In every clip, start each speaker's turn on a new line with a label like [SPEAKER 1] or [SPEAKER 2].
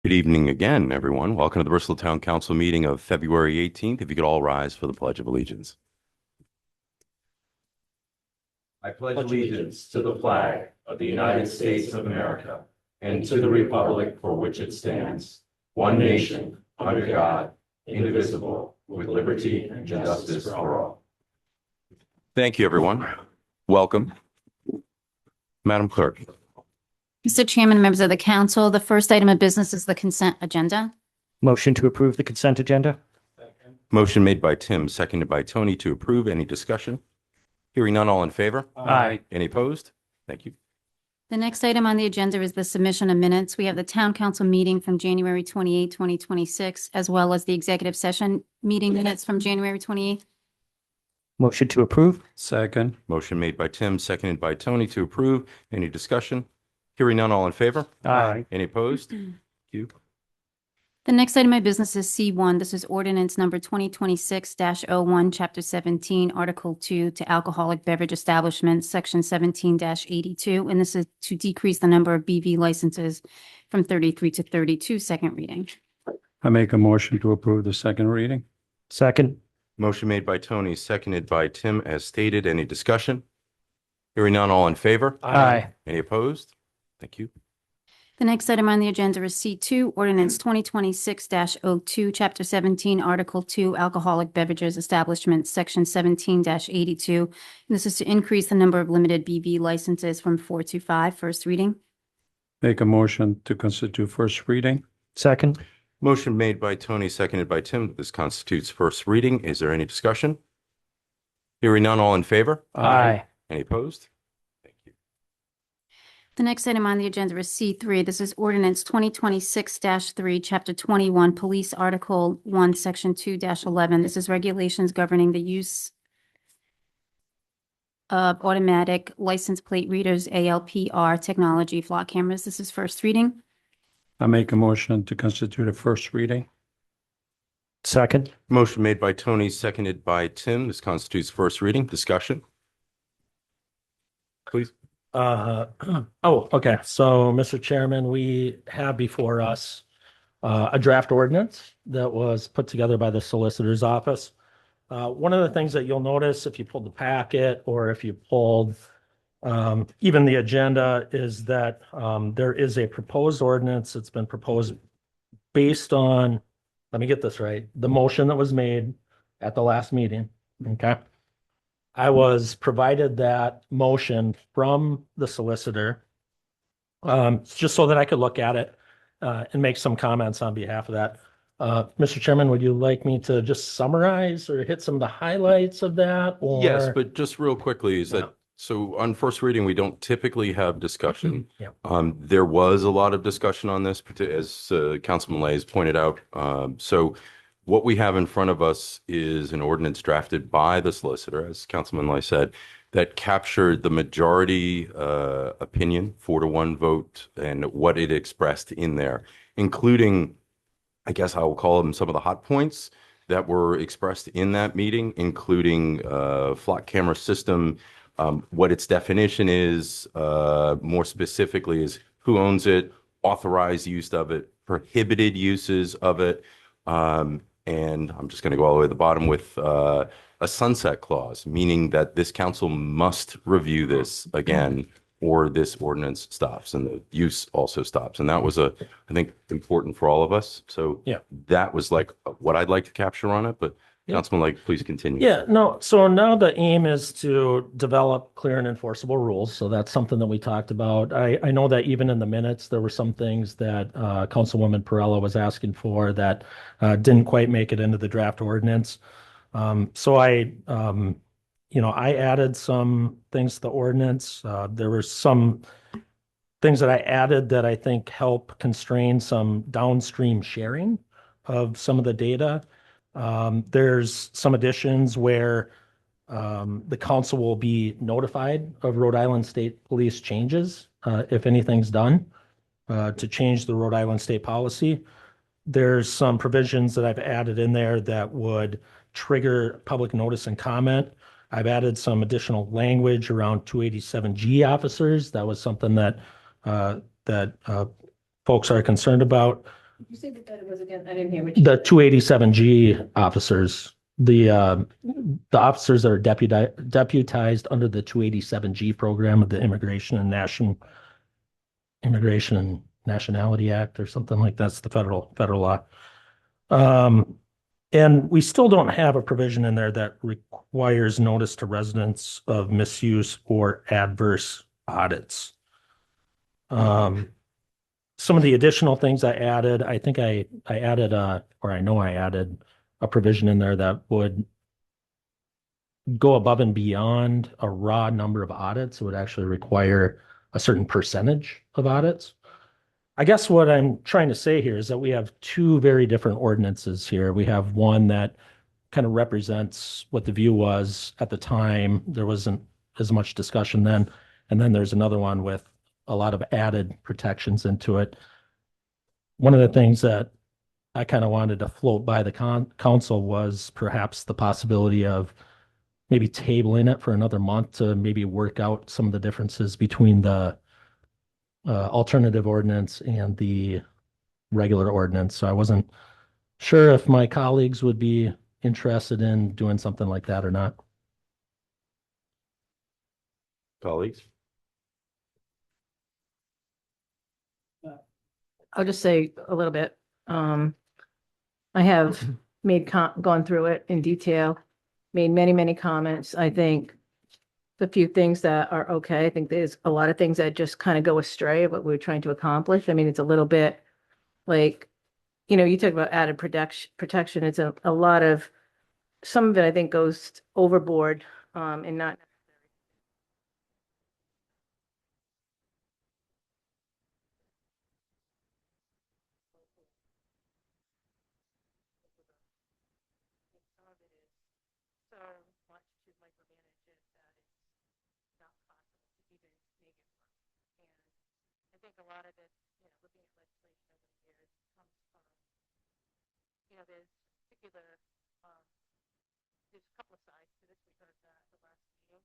[SPEAKER 1] Good evening again, everyone. Welcome to the Bristol Town Council meeting of February 18th. If you could all rise for the Pledge of Allegiance. I pledge allegiance to the flag of the United States of America and to the republic for which it stands, one nation, under God, indivisible, with liberty and justice for all. Thank you, everyone. Welcome. Madam Clerk.
[SPEAKER 2] Mr. Chairman, members of the council, the first item of business is the consent agenda.
[SPEAKER 3] Motion to approve the consent agenda?
[SPEAKER 1] Motion made by Tim, seconded by Tony to approve. Any discussion? Hearing none, all in favor?
[SPEAKER 3] Aye.
[SPEAKER 1] Any opposed? Thank you.
[SPEAKER 2] The next item on the agenda is the submission of minutes. We have the town council meeting from January 28, 2026, as well as the executive session meeting minutes from January 28th.
[SPEAKER 3] Motion to approve?
[SPEAKER 4] Second.
[SPEAKER 1] Motion made by Tim, seconded by Tony to approve. Any discussion? Hearing none, all in favor?
[SPEAKER 3] Aye.
[SPEAKER 1] Any opposed? Thank you.
[SPEAKER 2] The next item of business is C1. This is ordinance number 2026-01, Chapter 17, Article 2, to alcoholic beverage establishments, Section 17-82. And this is to decrease the number of BV licenses from 33 to 32, second reading.
[SPEAKER 4] I make a motion to approve the second reading.
[SPEAKER 3] Second?
[SPEAKER 1] Motion made by Tony, seconded by Tim as stated. Any discussion? Hearing none, all in favor?
[SPEAKER 3] Aye.
[SPEAKER 1] Any opposed? Thank you.
[SPEAKER 2] The next item on the agenda is C2, ordinance 2026-02, Chapter 17, Article 2, alcoholic beverages establishments, Section 17-82. And this is to increase the number of limited BV licenses from 4 to 5, first reading.
[SPEAKER 4] Make a motion to constitute first reading.
[SPEAKER 3] Second?
[SPEAKER 1] Motion made by Tony, seconded by Tim. This constitutes first reading. Is there any discussion? Hearing none, all in favor?
[SPEAKER 3] Aye.
[SPEAKER 1] Any opposed? Thank you.
[SPEAKER 2] The next item on the agenda is C3. This is ordinance 2026-3, Chapter 21, Police Article 1, Section 2-11. This is regulations governing the use of automatic license plate readers, ALPR technology, flock cameras. This is first reading.
[SPEAKER 4] I make a motion to constitute a first reading.
[SPEAKER 3] Second?
[SPEAKER 1] Motion made by Tony, seconded by Tim. This constitutes first reading. Discussion? Please.
[SPEAKER 5] Okay. So, Mr. Chairman, we have before us a draft ordinance that was put together by the solicitor's office. One of the things that you'll notice if you pulled the packet or if you pulled even the agenda is that there is a proposed ordinance that's been proposed based on, let me get this right, the motion that was made at the last meeting. Okay. I was provided that motion from the solicitor just so that I could look at it and make some comments on behalf of that. Mr. Chairman, would you like me to just summarize or hit some of the highlights of that? Or...
[SPEAKER 1] Yes, but just real quickly is that, so on first reading, we don't typically have discussion.
[SPEAKER 5] Yeah.
[SPEAKER 1] There was a lot of discussion on this, as Councilman Lay has pointed out. So what we have in front of us is an ordinance drafted by the solicitor, as Councilman Lay said, that captured the majority opinion, 4-1 vote, and what it expressed in there, including, I guess I will call them some of the hot points that were expressed in that meeting, including flock camera system, what its definition is, more specifically is who owns it, authorized use of it, prohibited uses of it, and I'm just going to go all the way to the bottom with a sunset clause, meaning that this council must review this again or this ordinance stops and the use also stops. And that was I think, important for all of us. So
[SPEAKER 5] Yeah.
[SPEAKER 1] that was like what I'd like to capture on it, but Councilman, like, please continue.
[SPEAKER 5] Yeah, no. So now the aim is to develop clear and enforceable rules. So that's something that we talked about. I know that even in the minutes, there were some things that Councilwoman Perella was asking for that didn't quite make it into the draft ordinance. So I added some things to the ordinance. There were some things that I added that I think help constrain some downstream sharing of some of the data. There's some additions where the council will be notified of Rhode Island State Police changes if anything's done to change the Rhode Island State policy. There's some provisions that I've added in there that would trigger public notice and comment. I've added some additional language around 287G officers. That was something that folks are concerned about.
[SPEAKER 6] You say that it was again, I didn't hear what
[SPEAKER 5] The 287G officers, the officers that are deputized under the 287G program of the Immigration and Nationality Act or something like that's the federal law. And we still don't have a provision in there that requires notice to residents of misuse or adverse audits. Some of the additional things I added, I think I added or I know I added a provision in there that would go above and beyond a raw number of audits. It would actually require a certain percentage of audits. I guess what I'm trying to say here is that we have two very different ordinances here. We have one that kind of represents what the view was at the time. There wasn't as much discussion then. And then there's another one with a lot of added protections into it. One of the things that I kind of wanted to float by the council was perhaps the possibility of maybe tabling it for another month to maybe work out some of the differences between the alternative ordinance and the regular ordinance. So I wasn't sure if my colleagues would be interested in doing something like that or not.
[SPEAKER 1] Colleagues?
[SPEAKER 6] I'll just say a little bit. I have gone through it in detail, made many comments. I think the few things that are okay. I think there's a lot of things that just kind of go astray of what we're trying to accomplish. I mean, it's a little bit like, you talk about added protection. It's a lot of, some of it I think goes overboard and not. So much to micromanage it that it's not possible to even make it work. And I think a lot of it, looking at legislation over the years comes from, there's particular, there's a couple of sides to this. We heard that at the last meeting.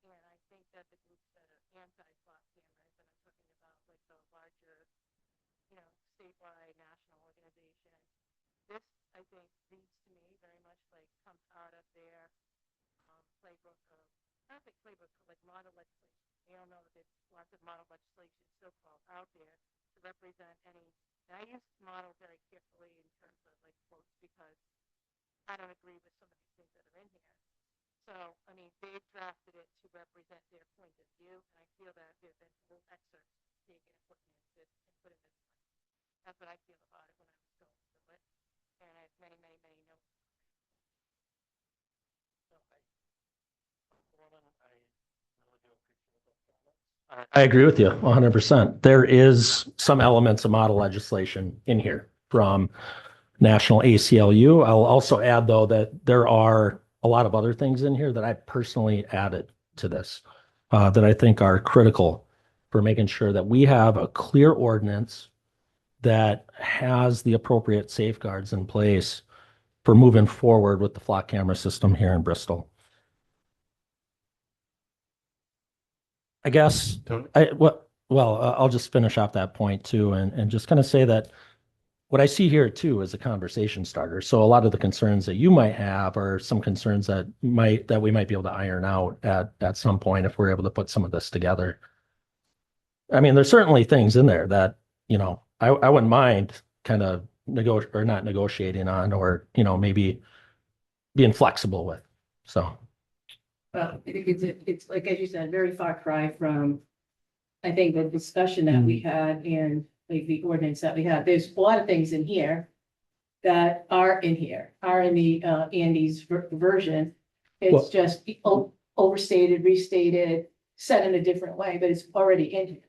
[SPEAKER 6] And I think that the groups that are anti-slot cameras, and I'm talking about like the larger, statewide, national organization, this, I think, reads to me very much like comes out of their playbook of, I don't think playbook, but like model legislation. We all know that there's lots of model legislation so-called out there to represent any, and I use model very carefully in terms of like quotes because I don't agree with some of these things that are in here. So, I mean, they've drafted it to represent their point of view, and I feel that there have been little excerpts taken and put in this way. That's what I feel about it when I was going through it. And I have many notes.
[SPEAKER 5] I agree with you 100%. There is some elements of model legislation in here from National ACLU. I'll also add, though, that there are a lot of other things in here that I personally added to this that I think are critical for making sure that we have a clear ordinance that has the appropriate safeguards in place for moving forward with the flock camera system here in Bristol. I guess I'll just finish off that point too, and just kind of say that what I see here too is a conversation starter. So a lot of the concerns that you might have are some concerns that we might be able to iron out at some point if we're able to put some of this together. I mean, there's certainly things in there that, I wouldn't mind kind of not negotiating on, or, maybe being flexible with. So.
[SPEAKER 6] Well, I think it's like, as you said, very far cry from, I think, the discussion that we had and like the ordinance that we have. There's a lot of things in here that are in the Andy's version. It's just overstated, restated, said in a different way, but it's already in here.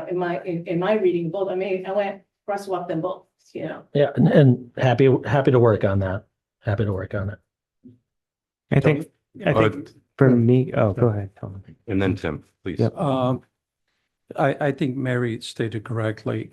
[SPEAKER 6] In my reading both, I mean, I went crosswalk them both, Yeah,
[SPEAKER 5] and happy to work on that. Happy to work on it.
[SPEAKER 3] I think for me, go ahead, Tom.
[SPEAKER 1] And then Tim, please.
[SPEAKER 3] Yep.
[SPEAKER 4] I think Mary stated correctly.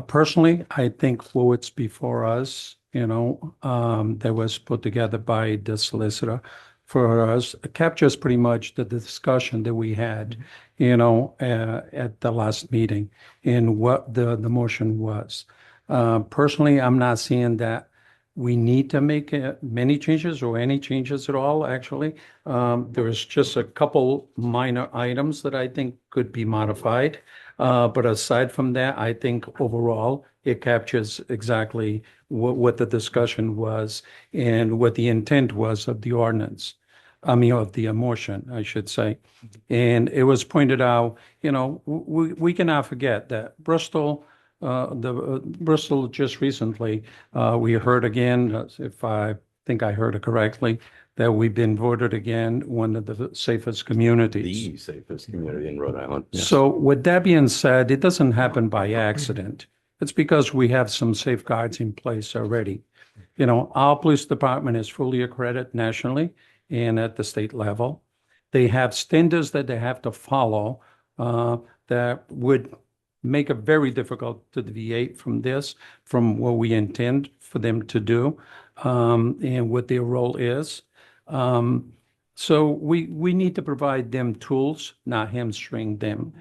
[SPEAKER 4] Personally, I think what's before us, that was put together by the solicitor. for us captures pretty much the discussion that we had, at the last meeting and what the motion was. Personally, I'm not seeing that we need to make many changes or any changes at all, actually. There's just a couple minor items that I think could be modified. But aside from that, I think overall it captures exactly what the discussion was and what the intent was of the ordinance. I mean, of the motion, I should say. And it was pointed out, we cannot forget that Bristol, Bristol just recently, we heard again, if I think I heard it correctly, that we've been voted again one of the safest communities.
[SPEAKER 1] The safest community in Rhode Island. Yes.
[SPEAKER 4] So with that being said, it doesn't happen by accident. It's because we have some safeguards in place already. Our police department is fully accredited nationally and at the state level. They have standards that they have to follow that would make it very difficult to deviate from this, from what we intend for them to do, and what their role is. So we need to provide them tools, not hamstring them,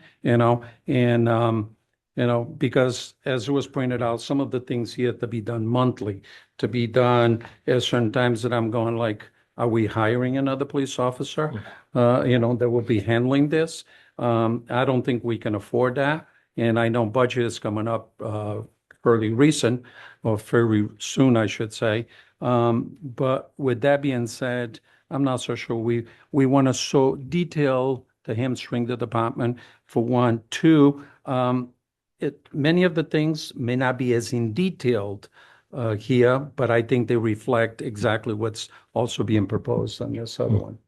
[SPEAKER 4] because as it was pointed out, some of the things here to be done monthly, to be done at certain times that I'm going like, are we hiring another police officer, that will be handling this? I don't think we can afford that. And I know budget is coming up fairly recent, or very soon, I should say. But with that being said, I'm not so sure we want to so detail the hamstring the department for one. Two, many of the things may not be as in detailed here, but I think they reflect exactly what's also being proposed on this other one.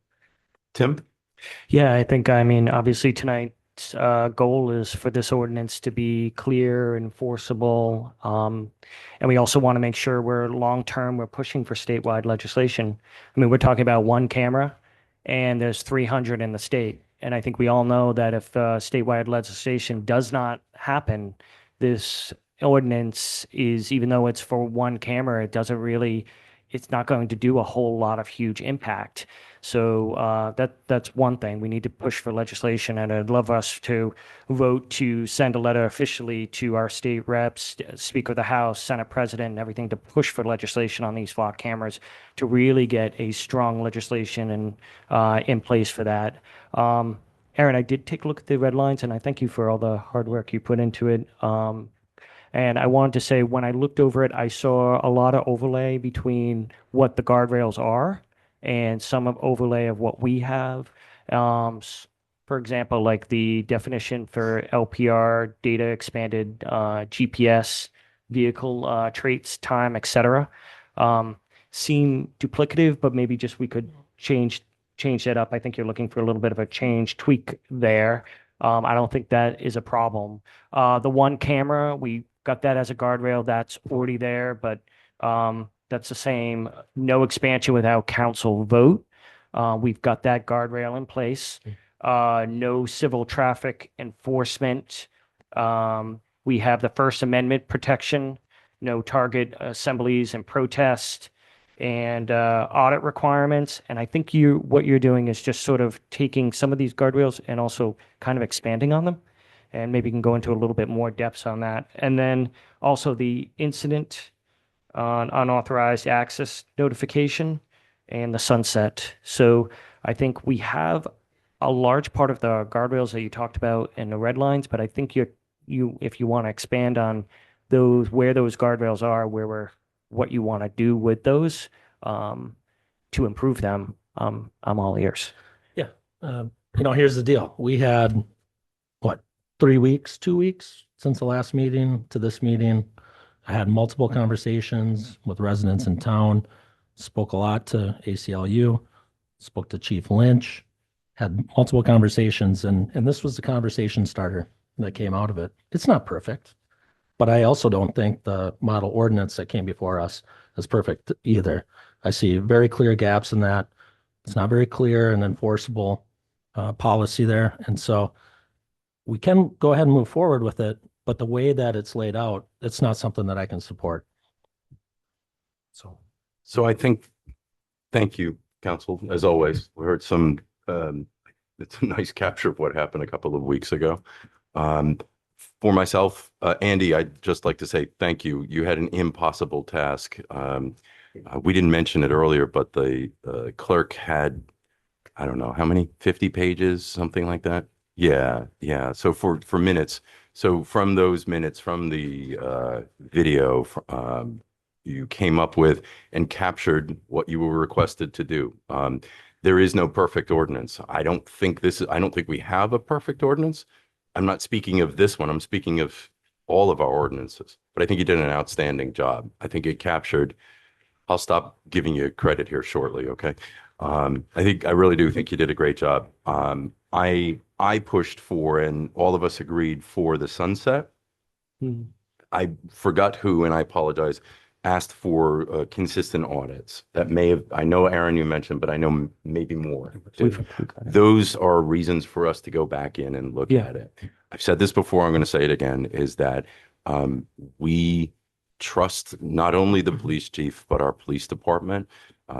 [SPEAKER 1] Tim?
[SPEAKER 3] Yeah, I mean, obviously tonight's goal is for this ordinance to be clear, enforceable, and we also want to make sure we're long-term, we're pushing for statewide legislation. I mean, we're talking about one camera, and there's 300 in the state. And I think we all know that if statewide legislation does not happen, this ordinance is, even though it's for one camera, it's not going to do a whole lot of huge impact. So that's one thing. We need to push for legislation, and I'd love us to vote to send a letter officially to our state reps, Speaker of the House, Senate President, and everything to push for legislation on these flock cameras to really get a strong legislation in place for that. Aaron, I did take a look at the red lines, and I thank you for all the hard work you put into it. And I wanted to say, when I looked over it, I saw a lot of overlay between what the guardrails are and some of overlay of what we have. For example, like the definition for LPR, data expanded GPS, vehicle traits, time, etc. Seem duplicative, but maybe just we could change that up. I think you're looking for a little bit of a tweak there. I don't think that is a problem. The one camera, we got that as a guardrail. That's already there, but that's the same. No expansion without council vote. We've got that guardrail in place. No civil traffic enforcement. We have the First Amendment protection. No target assemblies and protest, and audit requirements. And I think what you're doing is just sort of taking some of these guardrails and also kind of expanding on them. And maybe you can go into a little bit more depth on that. And then also the incident on unauthorized access notification and the sunset. So I think we have a large part of the guardrails that you talked about in the red lines, but I think if you want to expand on those, where those guardrails are, what you want to do with those to improve them, I'm all ears.
[SPEAKER 5] Yeah. Here's the deal. We had, 2 weeks since the last meeting to this meeting. I had multiple conversations with residents in town, spoke a lot to ACLU, spoke to Chief Lynch, had multiple conversations, and this was the conversation starter that came out of it. It's not perfect, but I also don't think the model ordinance that came before us is perfect either. I see very clear gaps in that. It's not very clear and enforceable policy there. And so we can go ahead and move forward with it, but the way that it's laid out, it's not something that I can support.
[SPEAKER 1] So I think, thank you, Council. As always, we heard some, it's a nice capture of what happened a couple of weeks ago. For myself, Andy, I'd just like to say thank you. You had an impossible task. We didn't mention it earlier, but the clerk had, I don't know, how many, 50 pages, something like that? Yeah, yeah. So for minutes, so from those minutes, from the video, you came up with and captured what you were requested to do. There is no perfect ordinance. I don't think we have a perfect ordinance. I'm not speaking of this one. I'm speaking of all of our ordinances. But I think you did an outstanding job. I think it captured. I'll stop giving you credit here shortly, okay? I really do think you did a great job. I pushed for, and all of us agreed for the sunset. I forgot who, and I apologize, asked for consistent audits. That may have, I know, Aaron, you mentioned, but I know maybe more. Those are reasons for us to go back in and look at it. I've said this before, I'm going to say it again, is that we trust not only the police chief, but our police department.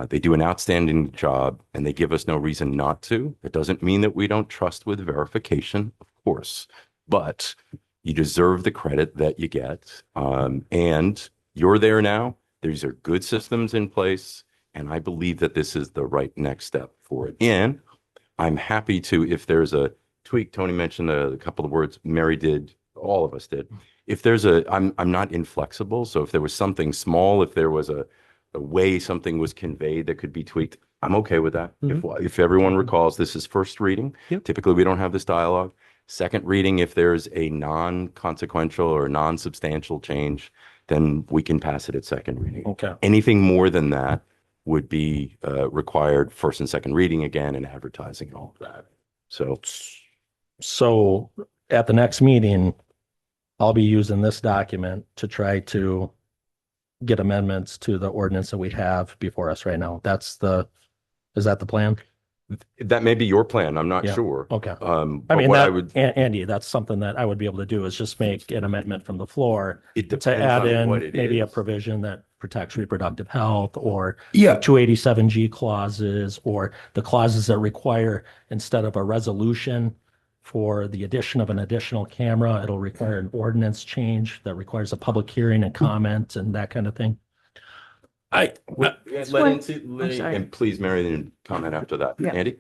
[SPEAKER 1] They do an outstanding job, and they give us no reason not to. It doesn't mean that we don't trust with verification, of course, but you deserve the credit that you get. And you're there now. These are good systems in place, and I believe that this is the right next step for it. And I'm happy to, if there's a tweak, Tony mentioned a couple of words, Mary did, all of us did. If there's I'm not inflexible, so if there was something small, if there was a way something was conveyed that could be tweaked, I'm okay with that. If everyone recalls, this is first reading. Typically, we don't have this dialogue. Second reading, if there's a non-consequential or non-substantial change, then we can pass it at second reading.
[SPEAKER 5] Okay.
[SPEAKER 1] Anything more than that would be required first and second reading again and advertising and all of that.
[SPEAKER 5] So at the next meeting, I'll be using this document to try to get amendments to the ordinance that we have before us right now. Is that the plan?
[SPEAKER 1] That may be your plan. I'm not
[SPEAKER 5] Yeah.
[SPEAKER 1] sure.
[SPEAKER 5] Okay.
[SPEAKER 1] But
[SPEAKER 5] I mean,
[SPEAKER 1] what
[SPEAKER 5] that,
[SPEAKER 1] I would,
[SPEAKER 5] Andy, that's something that I would be able to do is just make an amendment from the floor
[SPEAKER 1] it
[SPEAKER 5] to
[SPEAKER 1] depends
[SPEAKER 5] add
[SPEAKER 1] on
[SPEAKER 5] in
[SPEAKER 1] what it
[SPEAKER 5] maybe a
[SPEAKER 1] is.
[SPEAKER 5] provision that protects reproductive health or
[SPEAKER 4] Yeah.
[SPEAKER 5] 287G clauses or the clauses that require, instead of a resolution for the addition of an additional camera, it'll require an ordinance change that requires a public hearing and comment and that kind of thing.
[SPEAKER 1] Let
[SPEAKER 7] one-
[SPEAKER 1] Lenny,
[SPEAKER 7] sorry.
[SPEAKER 1] and please, Mary, then comment after that.
[SPEAKER 7] Yeah.
[SPEAKER 1] Andy?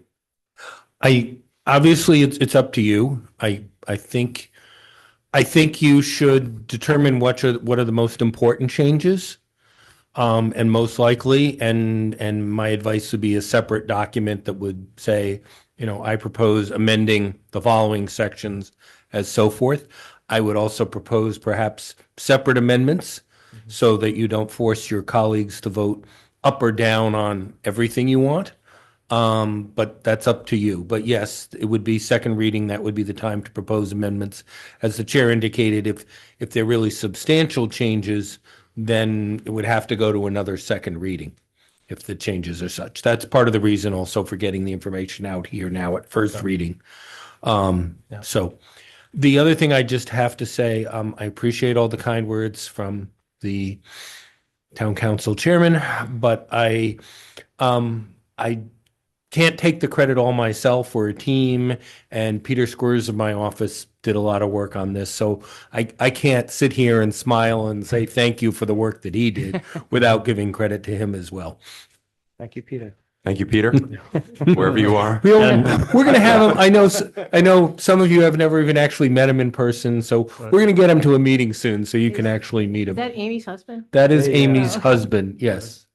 [SPEAKER 8] Obviously it's up to you. I think you should determine what are the most important changes. And most likely, and my advice would be a separate document that would say, I propose amending the following sections as so forth. I would also propose perhaps separate amendments so that you don't force your colleagues to vote up or down on everything you want. But that's up to you. But yes, it would be second reading. That would be the time to propose amendments. As the chair indicated, if they're really substantial changes, then it would have to go to another second reading if the changes are such. That's part of the reason also for getting the information out here now at first reading. So the other thing I just have to say, I appreciate all the kind words from the town council chairman, but I can't take the credit all myself. We're a team, and Peter Squires of my office did a lot of work on this. So I can't sit here and smile and say thank you for the work that he did without giving credit to him as well.
[SPEAKER 3] Thank you, Peter.
[SPEAKER 1] Thank you, Peter, wherever you are.
[SPEAKER 8] We're going to have him. I know some of you have never even actually met him in person, so we're going to get him to a meeting soon so you can actually meet
[SPEAKER 7] Is
[SPEAKER 8] him.
[SPEAKER 7] that Amy's husband?
[SPEAKER 8] That is
[SPEAKER 3] Yeah.
[SPEAKER 8] Amy's husband, yes.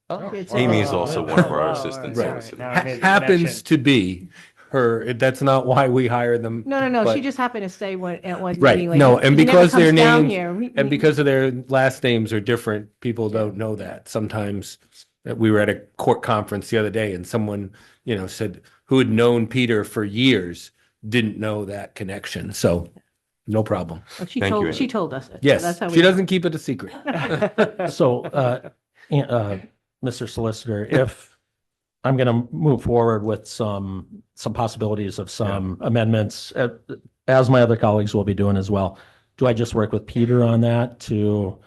[SPEAKER 1] Amy is also one of our
[SPEAKER 3] Oh,
[SPEAKER 1] assistant
[SPEAKER 3] right.
[SPEAKER 1] solicitors.
[SPEAKER 3] Now I made the
[SPEAKER 8] Happens
[SPEAKER 3] connection.
[SPEAKER 8] to be her. That's not why we hire them.
[SPEAKER 7] No.
[SPEAKER 8] but-
[SPEAKER 7] She just happened to say at one
[SPEAKER 8] Right,
[SPEAKER 7] meeting. like,
[SPEAKER 8] no, and
[SPEAKER 7] he never
[SPEAKER 8] because their
[SPEAKER 7] comes down
[SPEAKER 8] names-
[SPEAKER 7] here. We-
[SPEAKER 8] And because of their last names are different, people don't know that. Sometimes we were at a court conference the other day and someone, said who had known Peter for years didn't know that connection. So no problem.
[SPEAKER 7] Oh, she
[SPEAKER 1] Thank you,
[SPEAKER 7] told
[SPEAKER 1] Amy.
[SPEAKER 7] she told us it. So
[SPEAKER 8] Yes,
[SPEAKER 7] that's how we
[SPEAKER 8] she doesn't keep it a secret.
[SPEAKER 5] So, Mr. Solicitor, if I'm going to move forward with some possibilities of some amendments, as my other colleagues will be doing as well, do I just work with Peter on that to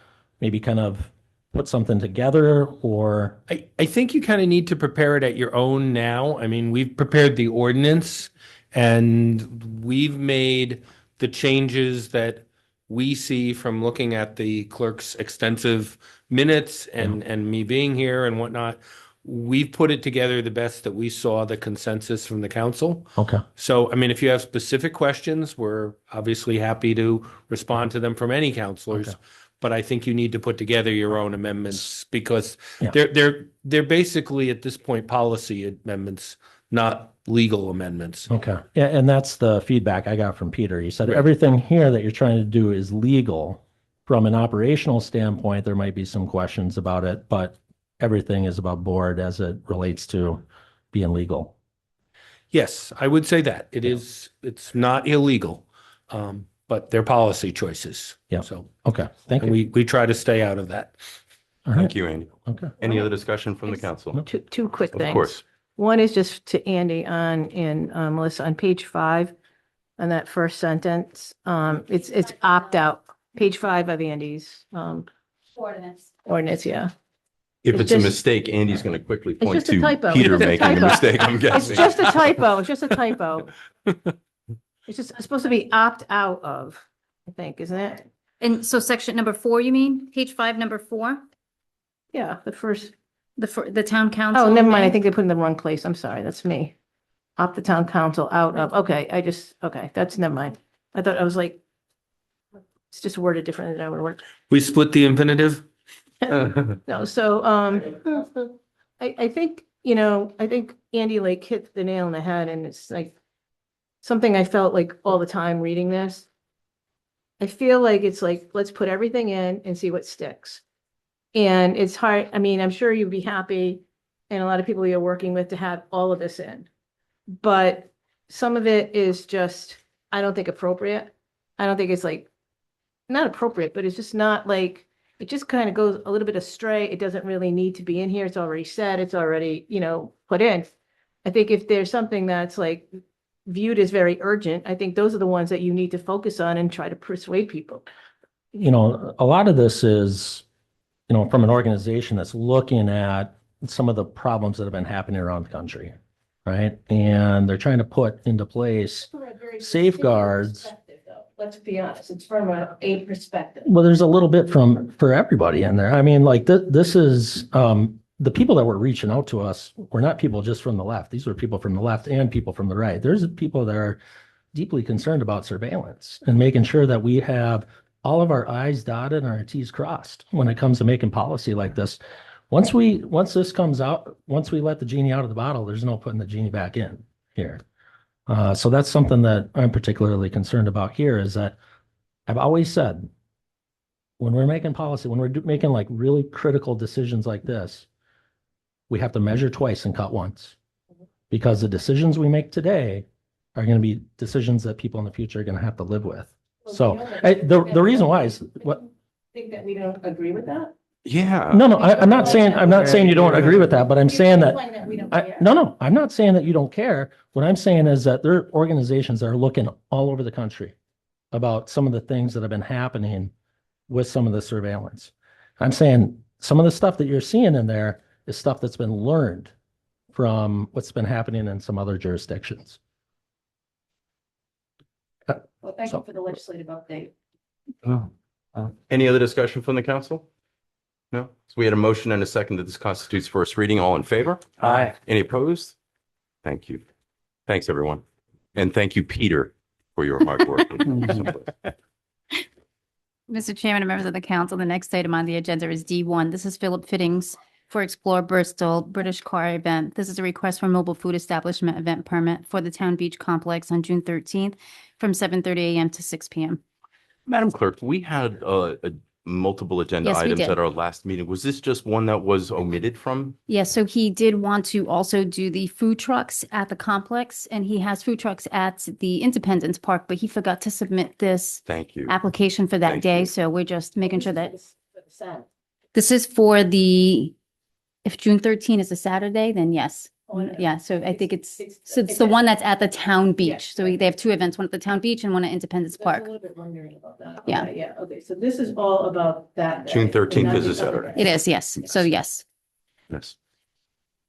[SPEAKER 5] maybe kind of put something together or?
[SPEAKER 8] I think you kind of need to prepare it at your own now. I mean, we've prepared the ordinance and we've made the changes that we see from looking at the clerk's extensive minutes and me being here and whatnot. We've put it together the best that we saw the consensus from the council.
[SPEAKER 5] Okay.
[SPEAKER 8] So, I mean, if you have specific questions, we're obviously happy to respond to them from any counselors.
[SPEAKER 5] Okay.
[SPEAKER 8] But I think you need to put together your own amendments because
[SPEAKER 5] Yeah.
[SPEAKER 8] they're basically at this point policy amendments, not legal amendments.
[SPEAKER 5] Okay. Yeah, and that's the feedback I got from Peter. He said
[SPEAKER 8] Right.
[SPEAKER 5] everything here that you're trying to do is legal. From an operational standpoint, there might be some questions about it, but everything is above board as it relates to being legal.
[SPEAKER 8] Yes, I would say that it is. It's not illegal, but they're policy choices.
[SPEAKER 5] Yeah.
[SPEAKER 8] So
[SPEAKER 5] Okay. Thank
[SPEAKER 8] and
[SPEAKER 5] you.
[SPEAKER 8] we try to stay out of that.
[SPEAKER 5] All right.
[SPEAKER 1] Thank you, Andy.
[SPEAKER 5] Okay.
[SPEAKER 1] Any other discussion from the council?
[SPEAKER 7] Two quick
[SPEAKER 1] Of
[SPEAKER 7] things.
[SPEAKER 1] course.
[SPEAKER 7] One is just to Andy and Melissa on page 5, on that first sentence. It's opt out, page 5 of Andy's ordinance, yeah.
[SPEAKER 1] If
[SPEAKER 7] It's
[SPEAKER 1] it's a
[SPEAKER 7] just-
[SPEAKER 1] mistake, Andy's going to quickly point
[SPEAKER 7] just a
[SPEAKER 1] to
[SPEAKER 7] typo.
[SPEAKER 1] Peter
[SPEAKER 7] It's a
[SPEAKER 1] making the
[SPEAKER 7] typo.
[SPEAKER 1] mistake, I'm
[SPEAKER 7] It's
[SPEAKER 1] guessing.
[SPEAKER 7] just a typo, it's just a typo. It's supposed to be opt out of, I think, isn't it?
[SPEAKER 2] And so section number 4, you mean? Page 5, number 4?
[SPEAKER 7] Yeah, the first,
[SPEAKER 2] The town council?
[SPEAKER 7] oh, never mind, I
[SPEAKER 2] may-
[SPEAKER 7] think they put it in the wrong place, I'm sorry, that's me. Opt the town council out of, okay, okay, that's, never mind. I thought, I was like, it's just worded differently than I would work.
[SPEAKER 8] We split the infinitive.
[SPEAKER 7] No, so, I think, I think Andy like hit the nail on the head and it's like something I felt like all the time reading this. I feel like it's like, let's put everything in and see what sticks. And it's hard, I mean, I'm sure you'd be happy and a lot of people you're working with to have all of this in. But some of it is just, I don't think appropriate. I don't think it's like, not appropriate, but it's just not like, it just kind of goes a little bit astray. It doesn't really need to be in here. It's already said, it's already, put in. I think if there's something that's like viewed as very urgent, I think those are the ones that you need to focus on and try to persuade people.
[SPEAKER 5] A lot of this is, from an organization that's looking at some of the problems that have been happening around the country, right? And they're trying to put into place safeguards.
[SPEAKER 7] Let's be honest, it's from a perspective.
[SPEAKER 5] Well, there's a little bit for everybody in there. I mean, like this is the people that were reaching out to us were not people just from the left. These were people from the left and people from the right. There's people that are deeply concerned about surveillance and making sure that we have all of our I's dotted and our T's crossed when it comes to making policy like this. Once this comes out, once we let the genie out of the bottle, there's no putting the genie back in here. So that's something that I'm particularly concerned about here is that I've always said, when we're making policy, when we're making like really critical decisions like this, we have to measure twice and cut once, because the decisions we make today are going to be decisions that people in the future are going to have to live with. So the reason why is what?
[SPEAKER 7] Think that we don't agree with that?
[SPEAKER 1] Yeah.
[SPEAKER 5] No, I'm not saying you don't agree with that, but I'm saying that
[SPEAKER 7] we don't
[SPEAKER 5] no, I'm not saying that you don't care. What I'm saying is that there are organizations that are looking all over the country about some of the things that have been happening with some of the surveillance. I'm saying some of the stuff that you're seeing in there is stuff that's been learned from what's been happening in some other jurisdictions.
[SPEAKER 7] Well, thank you for the legislative update.
[SPEAKER 1] Any other discussion from the council? No? So we had a motion and a second that this constitutes first reading. All in favor?
[SPEAKER 3] Aye.
[SPEAKER 1] Any opposed? Thank you. Thanks, everyone. And thank you, Peter, for your hard work.
[SPEAKER 2] Mr. Chairman and members of the council, the next item on the agenda is D1. This is Philip Fittings for Explore Bristol British Car event. This is a request for mobile food establishment event permit for the Town Beach Complex on June 13th from 7:30 a.m. to 6 p.m.
[SPEAKER 1] Madam Clerk, we had multiple agenda
[SPEAKER 2] Yes, we
[SPEAKER 1] items
[SPEAKER 2] did.
[SPEAKER 1] at our last meeting. Was this just one that was omitted from?
[SPEAKER 2] Yes, so he did want to also do the food trucks at the complex, and he has food trucks at the Independence Park, but he forgot to submit this
[SPEAKER 1] Thank you.
[SPEAKER 2] application for that
[SPEAKER 1] Thank
[SPEAKER 2] day.
[SPEAKER 1] you.
[SPEAKER 2] So we're just making sure that this is for if June 13 is a Saturday, then yes. Yeah, so I think it's the one that's at the town beach. So they have two events, one at the town beach and one at Independence
[SPEAKER 7] I was a
[SPEAKER 2] Park.
[SPEAKER 7] little bit wondering about that.
[SPEAKER 2] Yeah.
[SPEAKER 7] Okay, yeah, okay, so this is all about that.
[SPEAKER 1] June
[SPEAKER 7] day,
[SPEAKER 1] 13th
[SPEAKER 7] not
[SPEAKER 1] is a
[SPEAKER 7] the other
[SPEAKER 1] Saturday.
[SPEAKER 7] day.
[SPEAKER 2] It is, yes. So yes.
[SPEAKER 1] Yes.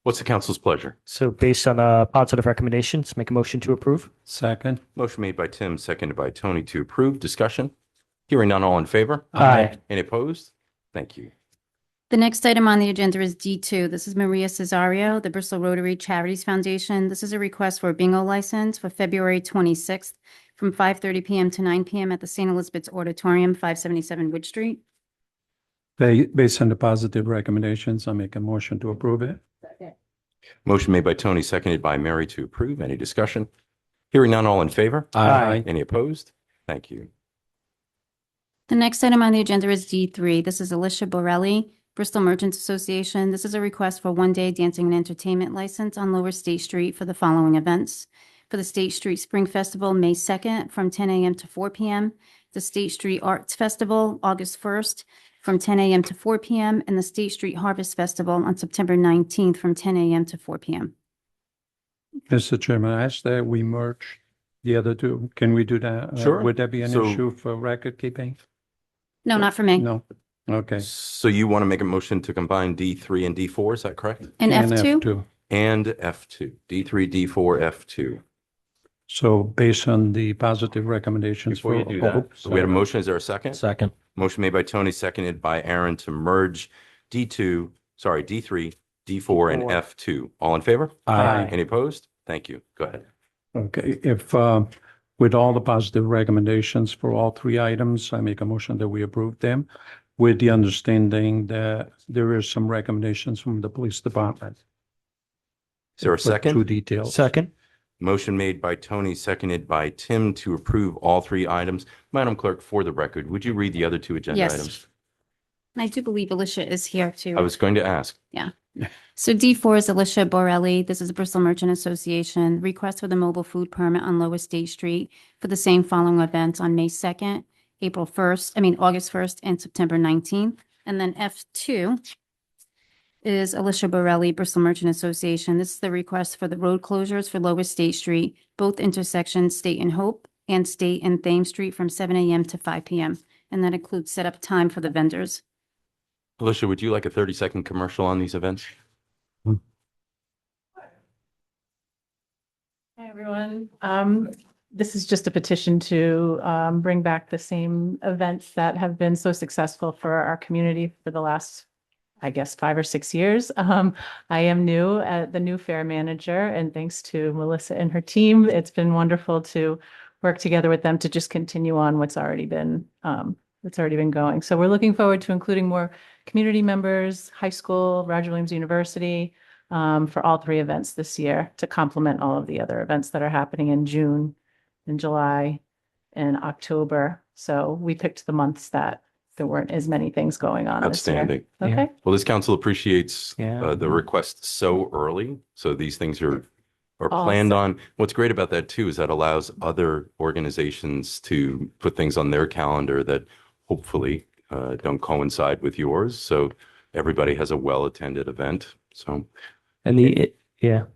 [SPEAKER 1] What's the council's pleasure?
[SPEAKER 3] So based on positive recommendations, make a motion to approve.
[SPEAKER 4] Second.
[SPEAKER 1] Motion made by Tim, seconded by Tony to approve. Discussion? Hearing none, all in favor?
[SPEAKER 3] Aye.
[SPEAKER 1] Any opposed? Thank you.
[SPEAKER 2] The next item on the agenda is D2. This is Maria Cesario, the Bristol Rotary Charities Foundation. This is a request for a bingo license for February 26th from 5:30 PM to 9 PM at the St. Elizabeth's Auditorium, 577 Wood Street.
[SPEAKER 4] Based on the positive recommendations, I make a motion to approve it.
[SPEAKER 7] Second.
[SPEAKER 1] Motion made by Tony, seconded by Mary to approve. Any discussion? Hearing none, all in favor?
[SPEAKER 3] Aye.
[SPEAKER 1] Any opposed? Thank you.
[SPEAKER 2] The next item on the agenda is D3. This is Alicia Borelli, Bristol Merchants Association. This is a request for one-day dancing and entertainment license on Lower State Street for the following events. For the State Street Spring Festival, May 2nd, from 10 a.m. to 4 p.m. The State Street Arts Festival, August 1st, from 10 a.m. to 4 p.m. And the State Street Harvest Festival on September 19th, from 10 a.m. to 4 p.m.
[SPEAKER 4] Mr. Chairman, I ask that we merge the other two. Can we do that?
[SPEAKER 1] Sure.
[SPEAKER 4] Would that be an
[SPEAKER 1] So-
[SPEAKER 4] issue for record keeping?
[SPEAKER 2] No, not for me.
[SPEAKER 4] No. Okay.
[SPEAKER 1] So you want to make a motion to combine D3 and D4, is that correct?
[SPEAKER 2] And F2?
[SPEAKER 1] And F2, D3, D4, F2.
[SPEAKER 4] So based on the positive recommendations.
[SPEAKER 1] Before you do that, so we had a motion, is there a second?
[SPEAKER 5] Second.
[SPEAKER 1] Motion made by Tony, seconded by Aaron to merge D3, D4, and
[SPEAKER 3] Four.
[SPEAKER 1] F2. All in favor?
[SPEAKER 3] Aye.
[SPEAKER 1] Any opposed? Thank you. Go ahead.
[SPEAKER 4] Okay, if, with all the positive recommendations for all three items, I make a motion that we approve them with the understanding that there is some recommendations from the police department.
[SPEAKER 1] Is there a
[SPEAKER 4] For Two
[SPEAKER 1] second?
[SPEAKER 4] details.
[SPEAKER 3] Second.
[SPEAKER 1] Motion made by Tony, seconded by Tim to approve all three items. Madam Clerk, for the record, would you read the other two agenda
[SPEAKER 2] Yes.
[SPEAKER 1] items?
[SPEAKER 2] And I do believe Alicia is here too.
[SPEAKER 1] I was going to ask.
[SPEAKER 2] So D4 is Alicia Borelli. This is the Bristol Merchant Association. Request for the mobile food permit on Lower State Street for the same following events on May 2nd, August 1st, and September 19th. And then F2 is Alicia Borelli, Bristol Merchant Association. This is the request for the road closures for Lower State Street, both intersections State and Hope and State and Thames Street from 7 a.m. to 5 p.m. And that includes setup time for the vendors.
[SPEAKER 1] Alicia, would you like a 30-second commercial on these events?
[SPEAKER 6] Hi, everyone. This is just a petition to bring back the same events that have been so successful for our community for the last, I guess, 5 or 6 years. I am new, the new fair manager, and thanks to Melissa and her team, it's been wonderful to work together with them to just continue on what's already been going. So we're looking forward to including more community members, high school, Roger Williams University, for all three events this year to complement all of the other events that are happening in June, in July, and October. So we picked the months that there weren't as many things going on this year.
[SPEAKER 1] Outstanding.
[SPEAKER 6] Okay.
[SPEAKER 1] Well, this council appreciates
[SPEAKER 3] Yeah.
[SPEAKER 1] the request so early. So these things are
[SPEAKER 6] Awesome.
[SPEAKER 1] planned on. What's great about that too is that allows other organizations to put things on their calendar that hopefully don't coincide with yours. So everybody has a well-attended event. So
[SPEAKER 3] And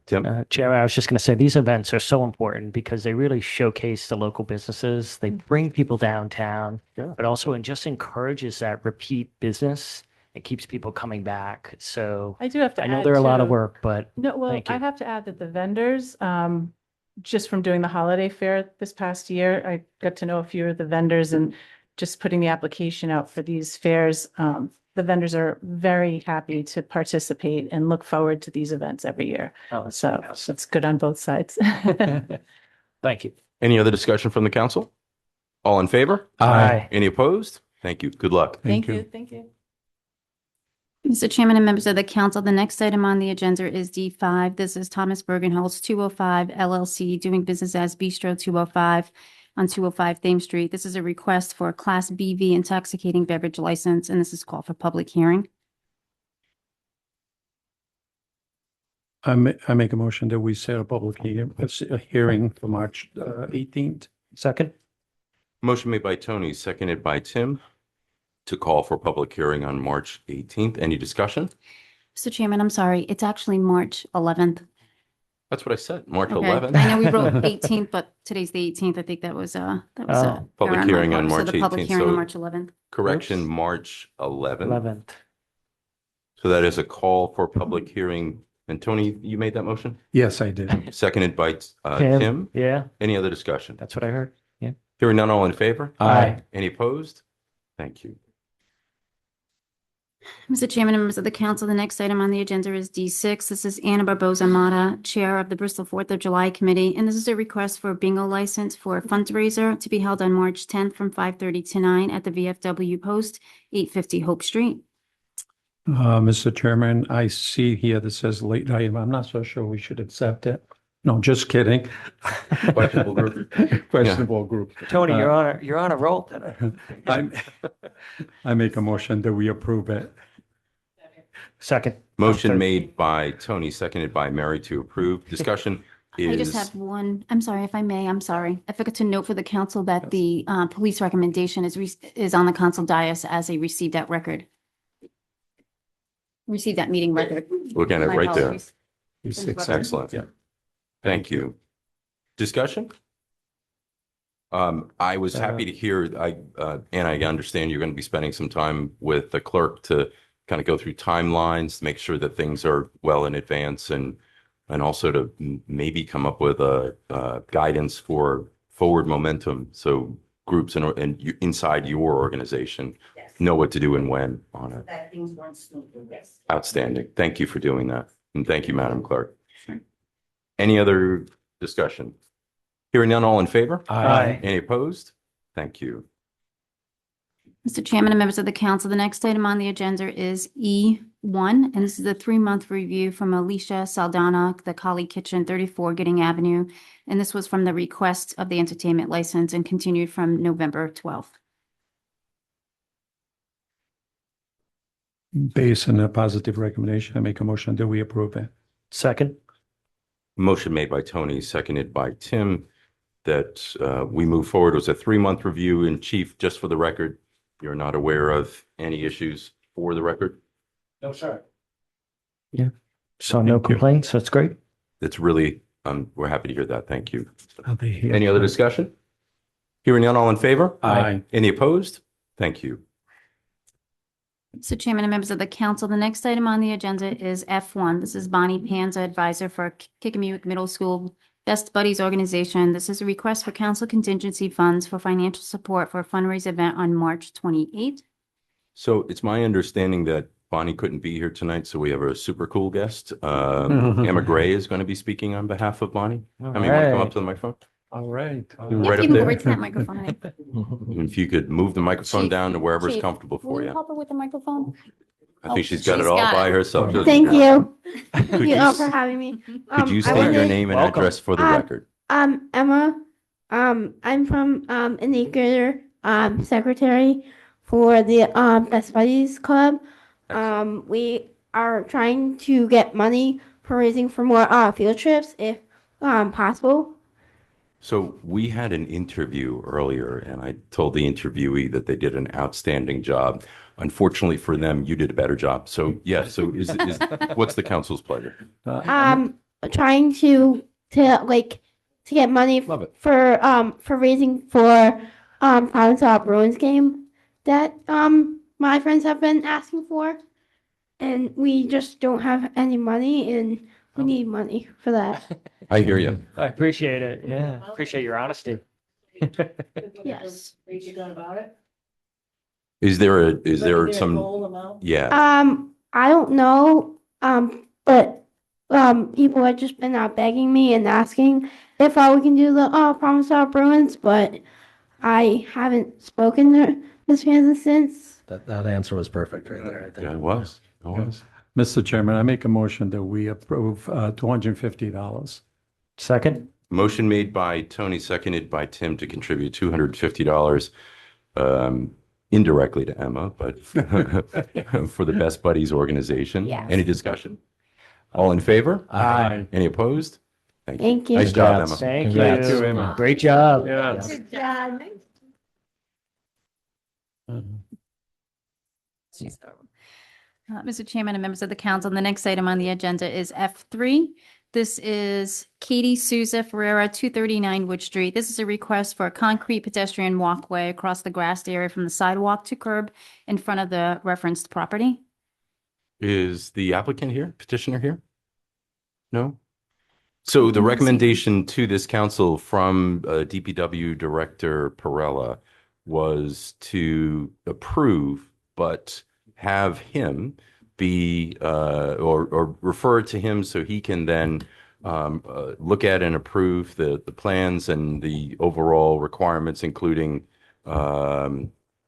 [SPEAKER 1] Tim?
[SPEAKER 3] Chair, I was just going to say these events are so important because they really showcase the local businesses. They bring people downtown,
[SPEAKER 1] Yeah.
[SPEAKER 3] but also it just encourages that repeat business. It keeps people coming back. So
[SPEAKER 6] I do have to
[SPEAKER 3] I know
[SPEAKER 6] add
[SPEAKER 3] they're a lot of
[SPEAKER 6] too-
[SPEAKER 3] work, but
[SPEAKER 6] No, well,
[SPEAKER 3] Thank
[SPEAKER 6] I
[SPEAKER 3] you.
[SPEAKER 6] have to add that the vendors, just from doing the holiday fair this past year, I got to know a few of the vendors and just putting the application out for these fairs. The vendors are very happy to participate and look forward to these events every year. So it's good on both sides.
[SPEAKER 3] thank you.
[SPEAKER 1] Any other discussion from the council? All in favor?
[SPEAKER 3] Aye.
[SPEAKER 1] Any opposed? Thank you. Good luck.
[SPEAKER 6] Thank you. Thank you.
[SPEAKER 2] Mr. Chairman and members of the council, the next item on the agenda is D5. This is Thomas Bergenholz, 205 LLC, doing business as Bistro 205 on 205 Thames Street. This is a request for a Class BV intoxicating beverage license, and this is called for public hearing.
[SPEAKER 4] I make a motion that we set a public hearing for March 18th.
[SPEAKER 3] Second.
[SPEAKER 1] Motion made by Tony, seconded by Tim to call for public hearing on March 18th. Any discussion?
[SPEAKER 2] Mr. Chairman, I'm sorry, it's actually March 11th.
[SPEAKER 1] That's what I said, March
[SPEAKER 2] Okay.
[SPEAKER 1] 11th.
[SPEAKER 2] I know we wrote 18th, but today's the 18th. I think that was a
[SPEAKER 3] Oh.
[SPEAKER 1] Public
[SPEAKER 2] error my
[SPEAKER 1] hearing on
[SPEAKER 2] part. So
[SPEAKER 1] March
[SPEAKER 2] the public
[SPEAKER 1] 18th,
[SPEAKER 2] hearing on
[SPEAKER 1] so-
[SPEAKER 2] March 11th.
[SPEAKER 1] Correction,
[SPEAKER 3] Oops.
[SPEAKER 1] March 11th.
[SPEAKER 3] 11th.
[SPEAKER 1] So that is a call for public hearing. And Tony, you made that motion?
[SPEAKER 4] Yes, I did.
[SPEAKER 1] Seconded by
[SPEAKER 3] Tim?
[SPEAKER 1] Tim.
[SPEAKER 3] Yeah,
[SPEAKER 1] Any other discussion?
[SPEAKER 3] that's what I heard. Yeah.
[SPEAKER 1] Hearing none, all in favor?
[SPEAKER 3] Aye.
[SPEAKER 1] Any opposed? Thank you.
[SPEAKER 2] Mr. Chairman and members of the council, the next item on the agenda is D6. This is Anna Barboza Mata, Chair of the Bristol 4th of July Committee, and this is a request for a bingo license for a fundraiser to be held on March 10th from 5:30 to 9 at the VFW Post, 850 Hope Street.
[SPEAKER 4] Mr. Chairman, I see here that says late item. I'm not so sure we should accept it. No, just kidding.
[SPEAKER 1] Questionable group.
[SPEAKER 4] Questionable group.
[SPEAKER 3] Tony,
[SPEAKER 4] Uh,
[SPEAKER 3] you're on a roll today.
[SPEAKER 4] I make a motion that we approve it.
[SPEAKER 3] Second.
[SPEAKER 1] Motion
[SPEAKER 3] Third.
[SPEAKER 1] made by Tony, seconded by Mary to approve. Discussion
[SPEAKER 2] I just
[SPEAKER 1] is,
[SPEAKER 2] have one, I'm sorry if I may, I'm sorry. I forgot to note for the council that the police recommendation is on the council dais as a received at record. Received at meeting record.
[SPEAKER 1] look at it
[SPEAKER 2] My
[SPEAKER 1] right there.
[SPEAKER 2] apologies.
[SPEAKER 1] Excellent.
[SPEAKER 4] Yeah.
[SPEAKER 1] Thank you. Discussion? I was happy to hear, and I understand you're going to be spending some time with the clerk to kind of go through timelines, to make sure that things are well in advance and also to maybe come up with a guidance for forward momentum. So groups and inside your organization know what to do and when on it.
[SPEAKER 9] That things weren't smoothly, yes.
[SPEAKER 1] Outstanding. Thank you for doing that. And thank you, Madam Clerk. Any other discussion? Hearing none, all in favor?
[SPEAKER 3] Aye.
[SPEAKER 1] Any opposed? Thank you.
[SPEAKER 2] Mr. Chairman and members of the council, the next item on the agenda is E1, and this is a 3-month review from Alicia Saldana, the Kali Kitchen, 34 Gidding Avenue. And this was from the request of the entertainment license and continued from November 12th.
[SPEAKER 4] Based on a positive recommendation, I make a motion that we approve it.
[SPEAKER 3] Second.
[SPEAKER 1] Motion made by Tony, seconded by Tim, that we move forward. It was a 3-month review. And Chief, just for the record, you're not aware of any issues for the record?
[SPEAKER 5] No, sir.
[SPEAKER 3] So no
[SPEAKER 4] Thank you.
[SPEAKER 3] complaints. That's great.
[SPEAKER 1] It's really, we're happy to hear that. Thank you.
[SPEAKER 4] Are they here?
[SPEAKER 1] Any other discussion? Hearing none, all in favor?
[SPEAKER 4] Aye.
[SPEAKER 1] Any opposed? Thank you.
[SPEAKER 2] Mr. Chairman and members of the council, the next item on the agenda is F1. This is Bonnie Panza, advisor for Kickamuke Middle School Best Buddies Organization. This is a request for council contingency funds for financial support for a fundraiser event on March 28th.
[SPEAKER 1] So it's my understanding that Bonnie couldn't be here tonight, so we have a super cool guest. Emma Gray is going to be speaking on behalf of Bonnie.
[SPEAKER 3] All
[SPEAKER 1] I mean, want to come
[SPEAKER 3] right.
[SPEAKER 1] up to the microphone?
[SPEAKER 4] All right.
[SPEAKER 1] Right
[SPEAKER 2] Yeah,
[SPEAKER 1] up
[SPEAKER 2] you can
[SPEAKER 1] there.
[SPEAKER 2] go right to that microphone.
[SPEAKER 1] If you could move the microphone
[SPEAKER 2] Chief,
[SPEAKER 1] down to wherever it's
[SPEAKER 2] Chief,
[SPEAKER 1] comfortable
[SPEAKER 2] Will
[SPEAKER 1] for
[SPEAKER 2] you
[SPEAKER 1] you.
[SPEAKER 2] help her with the microphone?
[SPEAKER 1] I think
[SPEAKER 2] Oh,
[SPEAKER 1] she's got it
[SPEAKER 2] she's
[SPEAKER 1] all
[SPEAKER 2] got
[SPEAKER 1] by
[SPEAKER 2] it.
[SPEAKER 1] herself. doesn't
[SPEAKER 9] Thank
[SPEAKER 1] she?
[SPEAKER 9] you.
[SPEAKER 1] Could
[SPEAKER 9] Thank
[SPEAKER 1] you,
[SPEAKER 9] you all for having me.
[SPEAKER 1] could you
[SPEAKER 9] I
[SPEAKER 1] state your
[SPEAKER 9] wanted-
[SPEAKER 1] name and
[SPEAKER 3] Welcome.
[SPEAKER 1] address for the
[SPEAKER 9] Um,
[SPEAKER 1] record?
[SPEAKER 9] Emma. I'm from Indicator, secretary for the Best Buddies Club. We are trying to get money for raising for more field trips if possible.
[SPEAKER 1] So we had an interview earlier, and I told the interviewee that they did an outstanding job. Unfortunately for them, you did a better job. So yeah, so what's the council's pleasure?
[SPEAKER 9] Trying to get money
[SPEAKER 1] Love it.
[SPEAKER 9] for raising for Problem Solve Bruins game that my friends have been asking for, and we just don't have any money, and we need money for that.
[SPEAKER 1] I hear you.
[SPEAKER 3] I appreciate it. Yeah. Appreciate your honesty.
[SPEAKER 9] Yes.
[SPEAKER 1] Is there some, yeah,
[SPEAKER 9] I don't know, but people have just been begging me and asking if we can do the Problem Solve Bruins, but I haven't spoken to Ms. Hansen since.
[SPEAKER 5] That answer was perfect right there, I think.
[SPEAKER 1] yeah, it was. It was.
[SPEAKER 4] Mr. Chairman, I make a motion that we approve $250.
[SPEAKER 3] Second.
[SPEAKER 1] Motion made by Tony, seconded by Tim to contribute $250 indirectly to Emma, but for the Best Buddies organization.
[SPEAKER 9] Yes.
[SPEAKER 1] Any discussion? All in favor?
[SPEAKER 3] Aye.
[SPEAKER 1] Any opposed? Thank you.
[SPEAKER 9] Thank you.
[SPEAKER 1] Nice job,
[SPEAKER 5] Congrats.
[SPEAKER 1] Emma.
[SPEAKER 3] Thank
[SPEAKER 5] Congrats.
[SPEAKER 3] you.
[SPEAKER 4] Emma.
[SPEAKER 3] Great job.
[SPEAKER 4] Yeah.
[SPEAKER 9] Good job.
[SPEAKER 2] Mr. Chairman and members of the council, the next item on the agenda is F3. This is Katie Souza Ferreira, 239 Wood Street. This is a request for a concrete pedestrian walkway across the grassed area from the sidewalk to curb in front of the referenced property.
[SPEAKER 1] Is the applicant here, petitioner here? No? So the
[SPEAKER 2] Let's see.
[SPEAKER 1] recommendation to this council from DPW Director Perella was to approve, but have him be or refer to him so he can then look at and approve the plans and the overall requirements, including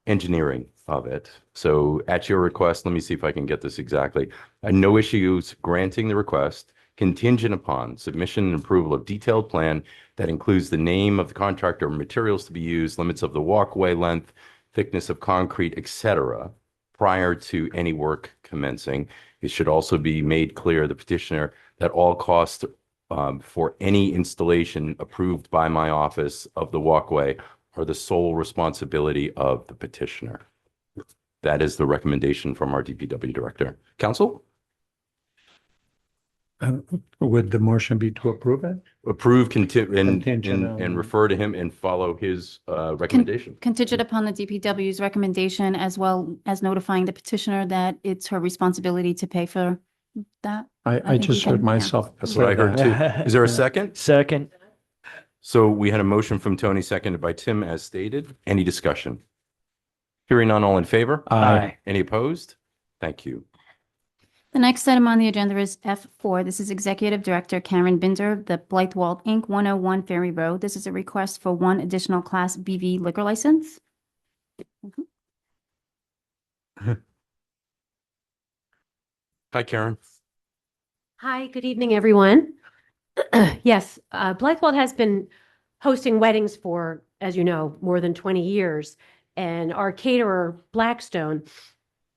[SPEAKER 1] engineering of it. So at your request, let me see if I can get this exactly. No issues granting the request, contingent upon submission and approval of detailed plan that includes the name of the contractor, materials to be used, limits of the walkway length, thickness of concrete, etc., prior to any work commencing. It should also be made clear, the petitioner, that all costs for any installation approved by my office of the walkway are the sole responsibility of the petitioner. That is the recommendation from our DPW director. Council?
[SPEAKER 4] Would the motion be to approve it?
[SPEAKER 1] Approve
[SPEAKER 4] Contingent
[SPEAKER 1] and
[SPEAKER 4] on-
[SPEAKER 1] refer to him and follow his recommendation.
[SPEAKER 2] Contingent upon the DPW's recommendation, as well as notifying the petitioner that it's her responsibility to pay for that.
[SPEAKER 4] I
[SPEAKER 2] think
[SPEAKER 4] just
[SPEAKER 2] we
[SPEAKER 4] heard
[SPEAKER 2] can, yeah.
[SPEAKER 4] myself.
[SPEAKER 1] That's what I heard too. Is there a second?
[SPEAKER 3] Second.
[SPEAKER 1] So we had a motion from Tony, seconded by Tim, as stated. Any discussion? Hearing none, all in favor?
[SPEAKER 3] Aye.
[SPEAKER 1] Any opposed? Thank you.
[SPEAKER 2] The next item on the agenda is F4. This is Executive Director Karen Binder, the Blythewald Inc., 101 Ferry Road. This is a request for one additional Class BV liquor license.
[SPEAKER 1] Hi, Karen.
[SPEAKER 10] Hi, good evening, everyone. Yes, Blythewald has been hosting weddings for, as you know, more than 20 years. And our caterer, Blackstone,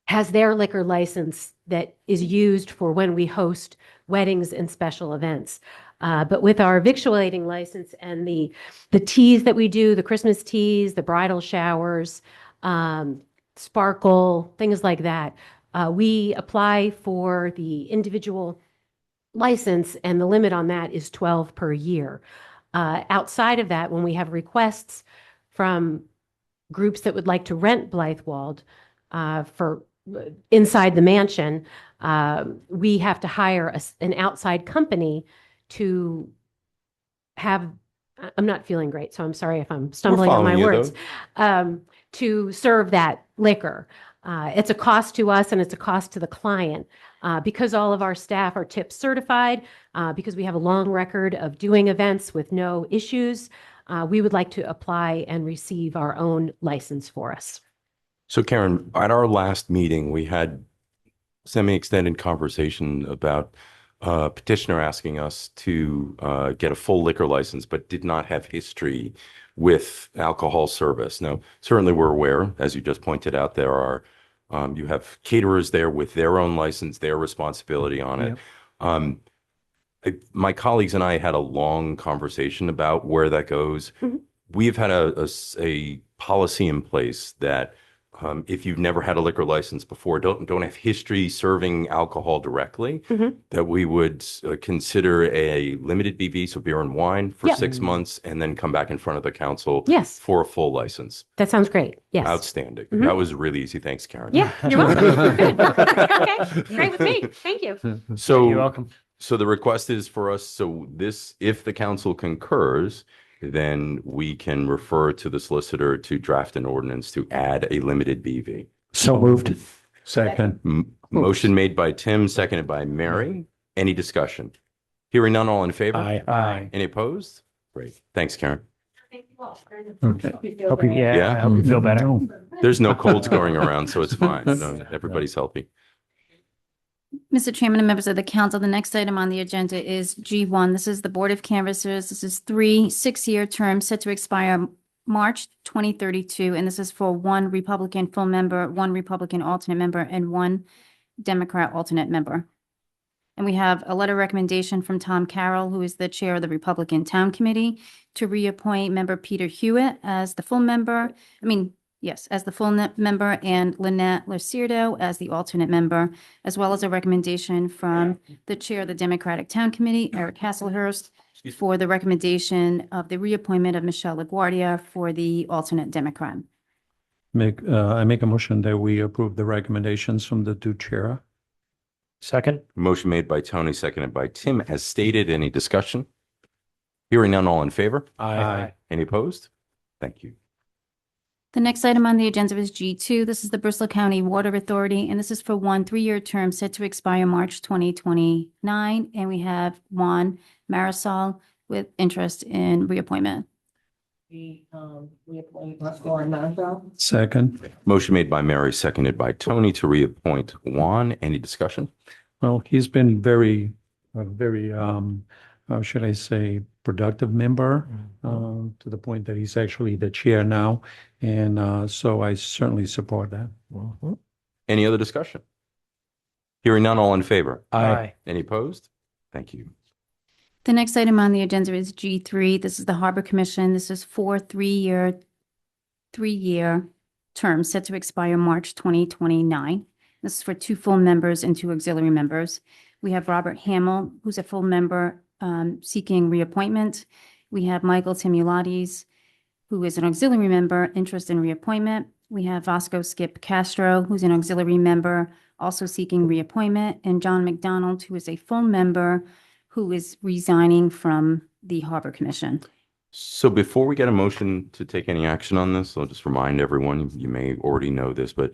[SPEAKER 10] has their liquor license that is used for when we host weddings and special events. But with our victuallating license and the teas that we do, the Christmas teas, the bridal showers, sparkle, things like that, we apply for the individual license, and the limit on that is 12 per year. Outside of that, when we have requests from groups that would like to rent Blythewald for inside the mansion, we have to hire an outside company to have, I'm not feeling great, so I'm sorry if I'm stumbling on my
[SPEAKER 1] following you,
[SPEAKER 10] words, to serve that liquor. It's a cost to us and it's a cost to the client. Because all of our staff are tip certified, because we have a long record of doing events with no issues, we would like to apply and receive our own license for us.
[SPEAKER 1] So Karen, at our last meeting, we had semi-extended conversation about petitioner asking us to get a full liquor license, but did not have history with alcohol service. Now, certainly we're aware, as you just pointed out, there are you have caterers there with their own license, their responsibility on it. My colleagues and I had a long conversation about where that goes.
[SPEAKER 10] Mhm.
[SPEAKER 1] We've had a policy in place that if you've never had a liquor license before, don't have history serving alcohol directly,
[SPEAKER 10] Mhm.
[SPEAKER 1] that we would consider a limited BV, so beer and wine, for
[SPEAKER 10] Yeah.
[SPEAKER 1] 6 months, and then come back in front of the council
[SPEAKER 10] Yes,
[SPEAKER 1] for a full license.
[SPEAKER 10] that sounds great. Yes.
[SPEAKER 1] Outstanding.
[SPEAKER 10] Mhm.
[SPEAKER 1] That was really easy. Thanks, Karen.
[SPEAKER 10] Yeah, you're welcome. Good. Okay, great with me. Thank you.
[SPEAKER 1] So,
[SPEAKER 3] You're welcome.
[SPEAKER 1] so the request is for us, so this, if the council concurs, then we can refer to the solicitor to draft an ordinance to add a limited BV.
[SPEAKER 3] So moved.
[SPEAKER 4] Second.
[SPEAKER 1] Motion made by Tim, seconded by Mary. Any discussion? Hearing none, all in favor?
[SPEAKER 3] Aye.
[SPEAKER 1] Any opposed? Great. Thanks, Karen.
[SPEAKER 4] Okay.
[SPEAKER 3] Hope you, yeah,
[SPEAKER 1] Yeah.
[SPEAKER 3] I hope you feel better.
[SPEAKER 1] There's no colds going around, so it's fine. No, everybody's healthy.
[SPEAKER 2] Mr. Chairman and members of the council, the next item on the agenda is G1. This is the Board of Canvassers. This is 3 6-year terms set to expire March 2032, and this is for 1 Republican full member, 1 Republican alternate member, and 1 Democrat alternate member. And we have a letter recommendation from Tom Carroll, who is the chair of the Republican Town Committee, to reappoint member Peter Hewitt as the full member. Yes, as the full member, and Lynette Lucerdo as the alternate member, as well as a recommendation from the Chair of the Democratic Town Committee, Eric Hasselhurst, for the recommendation of the reappointment of Michelle LaGuardia for the alternate Democrat.
[SPEAKER 4] I make a motion that we approve the recommendations from the two chair.
[SPEAKER 3] Second?
[SPEAKER 1] Motion made by Tony, seconded by Tim. As stated, any discussion? Hearing none, all in favor?
[SPEAKER 4] Aye.
[SPEAKER 1] Any opposed? Thank you.
[SPEAKER 2] The next item on the agenda is G2. This is the Bristol County Water Authority, and this is for one 3-year term set to expire March 2029. And we have Juan Marisol with interest in reappointment.
[SPEAKER 4] Second.
[SPEAKER 1] Motion made by Mary, seconded by Tony to reappoint Juan. Any discussion?
[SPEAKER 4] Well, he's been very, how should I say, productive member, to the point that he's actually the chair now. And so I certainly support that.
[SPEAKER 1] Any other discussion? Hearing none, all in favor?
[SPEAKER 3] Aye.
[SPEAKER 1] Any opposed? Thank you.
[SPEAKER 2] The next item on the agenda is G3. This is the Harbor Commission. This is for 3-year term set to expire March 2029. This is for 2 full members and 2 auxiliary members. We have Robert Hamill, who's a full member, seeking reappointment. We have Michael Timulades, who is an auxiliary member, interest in reappointment. We have Vasco Skip Castro, who's an auxiliary member, also seeking reappointment, and John McDonald, who is a full member, who is resigning from the Harbor Commission.
[SPEAKER 1] So before we get a motion to take any action on this, I'll just remind everyone, you may already know this, but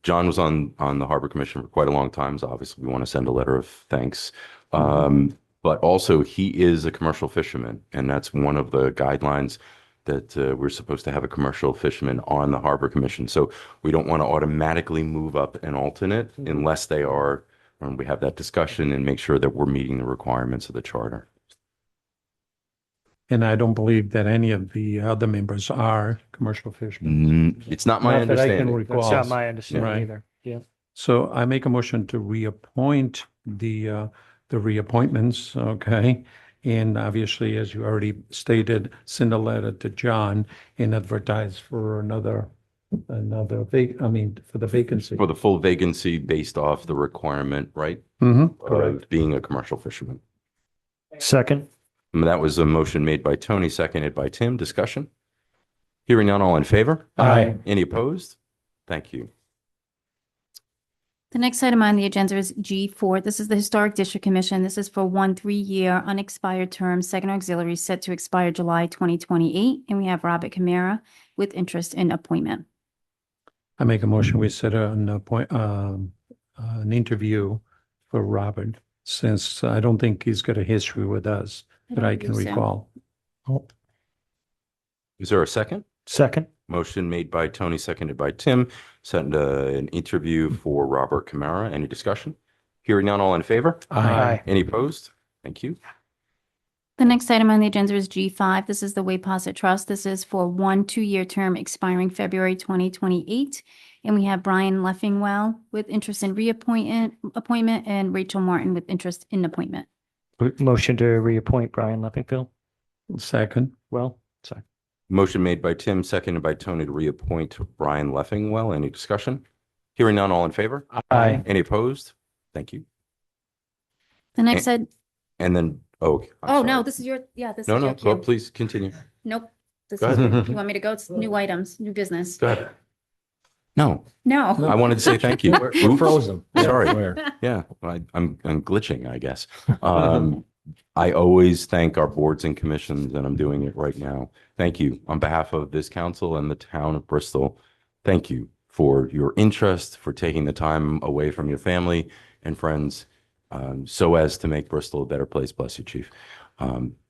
[SPEAKER 1] John was on the Harbor Commission for quite a long time. So obviously we want to send a letter of thanks. But also he is a commercial fisherman, and that's one of the guidelines that we're supposed to have a commercial fisherman on the Harbor Commission. So we don't want to automatically move up an alternate unless they are, and we have that discussion and make sure that we're meeting the requirements of the charter.
[SPEAKER 4] And I don't believe that any of the other members are commercial fishermen.
[SPEAKER 1] It's not my
[SPEAKER 4] Not that I can
[SPEAKER 1] understanding.
[SPEAKER 4] recall.
[SPEAKER 3] That's not my understanding
[SPEAKER 4] Right.
[SPEAKER 3] either. Yeah.
[SPEAKER 4] So I make a motion to reappoint the reappointments, okay? And obviously, as you already stated, send a letter to John and advertise for for the vacancy.
[SPEAKER 1] For the full vacancy based off the requirement, right?
[SPEAKER 4] Correct.
[SPEAKER 1] Of being a commercial fisherman.
[SPEAKER 3] Second?
[SPEAKER 1] And that was a motion made by Tony, seconded by Tim. Discussion? Hearing none, all in favor?
[SPEAKER 3] Aye.
[SPEAKER 1] Any opposed? Thank you.
[SPEAKER 2] The next item on the agenda is G4. This is the Historic District Commission. This is for one 3-year unexpired term, second auxiliary set to expire July 2028. And we have Robert Camara with interest in appointment.
[SPEAKER 4] I make a motion, we set an interview for Robert, since I don't think he's got a history with us that I can
[SPEAKER 2] believe so.
[SPEAKER 4] recall.
[SPEAKER 1] Is there a second?
[SPEAKER 3] Second?
[SPEAKER 1] Motion made by Tony, seconded by Tim. Send an interview for Robert Camara. Any discussion? Hearing none, all in favor?
[SPEAKER 3] Aye.
[SPEAKER 1] Any opposed? Thank you.
[SPEAKER 2] The next item on the agenda is G5. This is the Waypossit Trust. This is for one 2-year term expiring February 2028. And we have Brian Leffingwell with interest in appointment, and Rachel Martin with interest in appointment.
[SPEAKER 3] Motion to reappoint Brian Leffingfield.
[SPEAKER 4] Second.
[SPEAKER 3] Well, sorry.
[SPEAKER 1] Motion made by Tim, seconded by Tony to reappoint Brian Leffingwell. Any discussion? Hearing none, all in favor?
[SPEAKER 3] Aye.
[SPEAKER 1] Any opposed? Thank you.
[SPEAKER 2] The next
[SPEAKER 1] And then, I'm
[SPEAKER 2] no,
[SPEAKER 1] sorry.
[SPEAKER 2] this is your, this
[SPEAKER 1] No,
[SPEAKER 2] is
[SPEAKER 1] no,
[SPEAKER 2] your
[SPEAKER 1] go,
[SPEAKER 2] cue.
[SPEAKER 1] please continue.
[SPEAKER 2] Nope. This
[SPEAKER 1] Go
[SPEAKER 2] is,
[SPEAKER 1] ahead.
[SPEAKER 2] you want me to go? It's new items, new business.
[SPEAKER 1] Go ahead. No,
[SPEAKER 2] No.
[SPEAKER 1] I wanted to say thank you.
[SPEAKER 5] We're
[SPEAKER 1] Oops.
[SPEAKER 5] frozen.
[SPEAKER 1] Sorry.
[SPEAKER 5] We're-
[SPEAKER 1] Yeah, I'm glitching, I guess. I always thank our boards and commissions, and I'm doing it right now. Thank you on behalf of this council and the town of Bristol. Thank you for your interest, for taking the time away from your family and friends, so as to make Bristol a better place. Bless you, Chief.